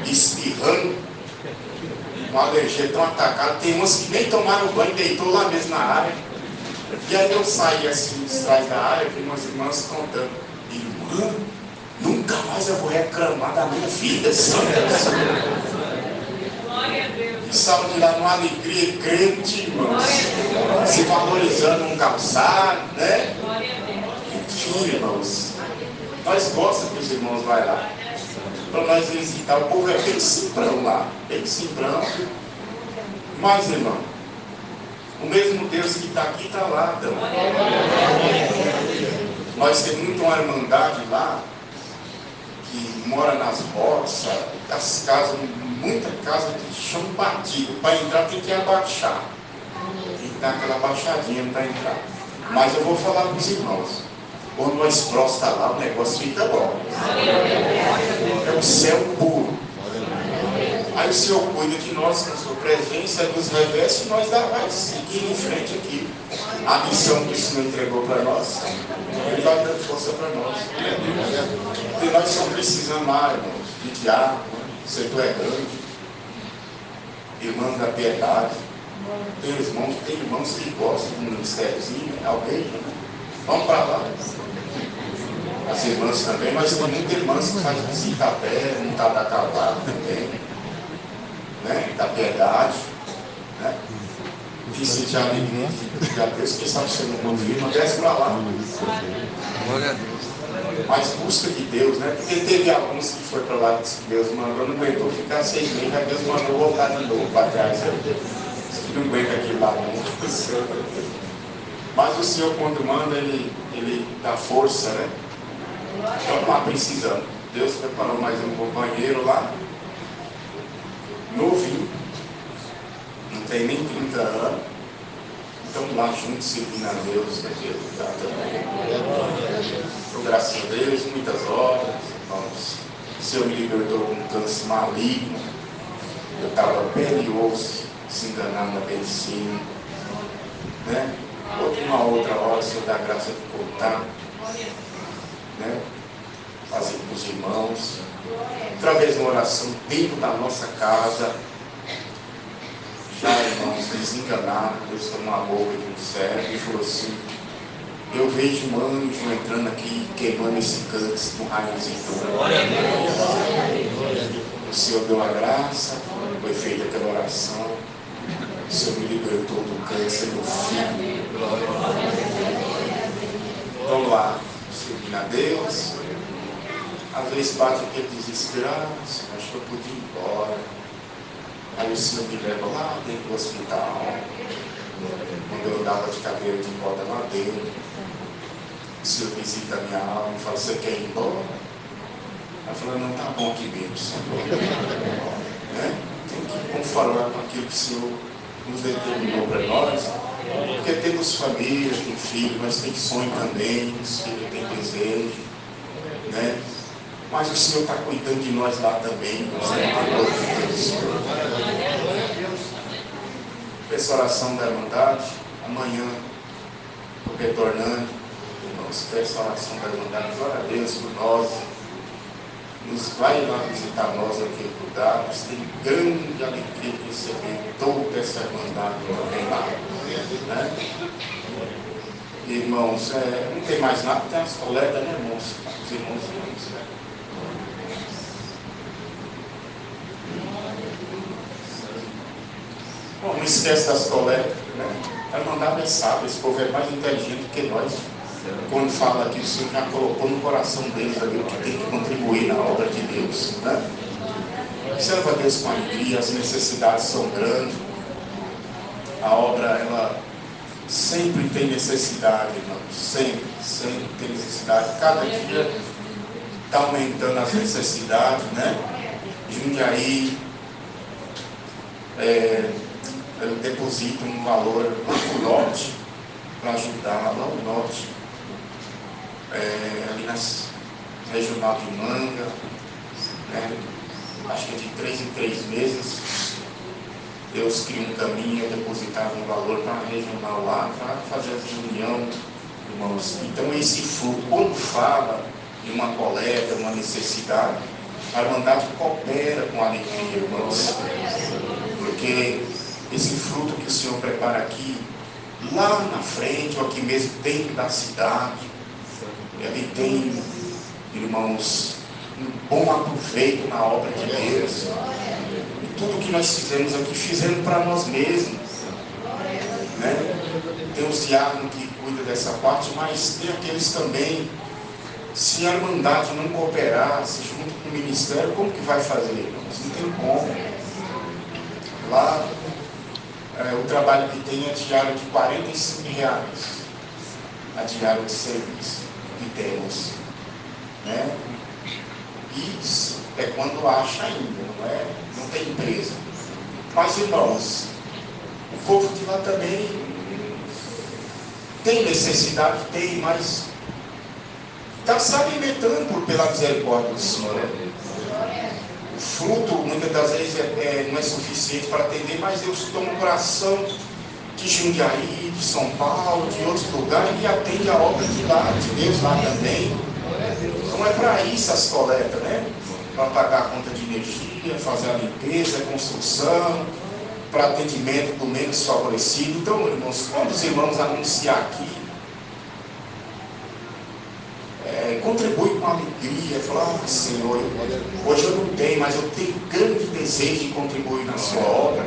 espirrando, com alergia tão atacada. Tem umas que nem tomaram banho, deitou lá mesmo na área. E aí eu saí assim, de trás da área, vi umas irmãs contando: irmã, nunca mais eu vou reclamar da minha vida, Senhor. E saiu de lá numa alegria crente, irmãos, se valorizando um calçado, né? Enfim, irmãos, nós gostamos que os irmãos vão lá para nós visitar. O povo é bem simprão lá, bem simprão. Mas, irmão, o mesmo Deus que está aqui está lá também. Nós temos muito uma irmandade lá que mora nas roças, as casas, muita casa de chão batido. Para entrar tem que abaixar. Tem que dar aquela abaixadinha para entrar. Mas eu vou falar para os irmãos. Quando nós próximos lá, o negócio fica bom. É o céu puro. Aí o Senhor cuida de nós com a sua presença, nos reveste e nós vai seguir em frente aqui. A missão que o Senhor entregou para nós, Ele vai dando força para nós. E nós só precisamos lá, irmãos, de diácono, o setor é grande, irmãos da piedade. Tem irmãos que gostam do ministériozinho, alguém, vamos para lá. As irmãs também, mas tem muitas irmãs que fazem visita a pé, não está da cavalo também, né? Da piedade, né? Que se já alegria de a Deus, quem sabe você não confirma, desce para lá. Glória a Deus. Mas busca de Deus, né? Porque teve alguns que foi para lá e disse que Deus mandou, não aguentou ficar 6 meses, aí Deus mandou voltar de novo para trás. Que não aguenta aquilo lá não. Mas o Senhor, quando manda, Ele dá força, né? Estamos lá precisando. Deus preparou mais um companheiro lá, novinho, não tem nem 30 anos. Estamos lá juntos, servindo a Deus, que Deus dá também. Então, graças a Deus, muitas obras, irmãos. O Senhor me libertou de um câncer maligno. Eu estava pele e osso, se enganar na medicina, né? Uma outra hora o Senhor dá graça de contar, né? Fazer com os irmãos, através de uma oração dentro da nossa casa. Já, irmãos, desenganar, Deus tem uma boca de um servo e falou assim: eu vejo um anjo entrando aqui, queimando esse câncer no raio azeitona. O Senhor deu a graça, foi feita aquela oração, o Senhor me libertou do câncer do filho. Vamos lá, servindo a Deus. Às vezes bate aquele desesperado, acho que eu podia ir embora. Aí o Senhor me leva lá dentro do hospital, quando eu andava de cadeira de roda lá dentro. O Senhor visita a minha alma e fala: você quer ir embora? Ela falou: não, tá bom aqui mesmo, Senhor. Né? Tem que conformar com aquilo que o Senhor nos determinou para nós, porque temos família, tem filho, mas tem sonho também, os filhos têm desejo, né? Mas o Senhor está cuidando de nós lá também. Essa oração da Irmandade, amanhã, estou retornando, irmãos, essa oração da Irmandade, glória a Deus por nós, nos vai lá visitar nós naquele lugar, nós temos grande alegria de receber toda essa Irmandade também lá, né? Irmãos, não tem mais nada, tem as coletas, né, irmãos? Os irmãos, né? Bom, não esquece das coletas, né? A Irmandade é sábio, esse povo é mais inteligente que nós. Quando fala aqui, o Senhor já colocou no coração deles ali o que tem que contribuir na obra de Deus, né? Serva a Deus com alegria, as necessidades são grandes. A obra, ela sempre tem necessidade, irmãos. Sempre tem necessidade. Cada dia está aumentando as necessidades, né? Jundiaí deposita um valor lá no norte para ajudar lá no norte, ali na regional de Manga, né? Acho que de 3 em 3 meses Deus cria um caminho, depositava um valor para a regional lá, para fazer a reunião, irmãos. Então esse fruto, quando fala de uma coleta, uma necessidade, a Irmandade coopera com alegria, irmãos, porque esse fruto que o Senhor prepara aqui, lá na frente, ou aqui mesmo dentro da cidade, ele tem, irmãos, um bom aproveito na obra de Deus. E tudo que nós fizemos aqui, fizemos para nós mesmos, né? Tem os diáconos que cuidam dessa parte, mas tem aqueles também. Se a Irmandade não cooperasse junto com o ministério, como que vai fazer, irmãos? Não tem como. Lá, o trabalho que tem é diário de R$45, a diária de serviço que temos, né? Isso é quando acha ainda, não tem empresa. Mas, irmãos, o povo de lá também tem necessidade, tem, mas está se alimentando pela misericórdia do Senhor. O fruto, muitas das vezes, não é suficiente para atender, mas Deus toma um coração de Jundiaí, de São Paulo, de outros lugares, e atende a obra de lá, de Deus lá também. Então é para isso as coletas, né? Para pagar a conta de energia, fazer a limpeza, a construção, para atendimento do menos favorecido. Então, irmãos, quando os irmãos anunciar aqui, contribui com alegria, falar: Senhor, hoje eu não tenho, mas eu tenho grande desejo de contribuir na sua obra.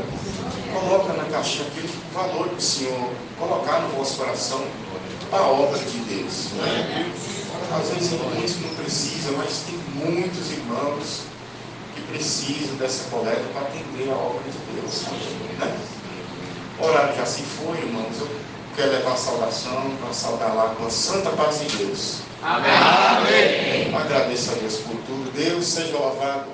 Coloca na caixinha aqui o valor que o Senhor colocar no vosso coração para a obra de Deus, né? Às vezes muitos não precisam, mas tem muitos irmãos que precisam dessa coleta para atender a obra de Deus, né? O horário já se foi, irmãos. Eu quero levar a saudação para saudar lá com a santa paz de Deus. Amém. Amém. Agradeço a Deus por tudo. Deus seja louvado.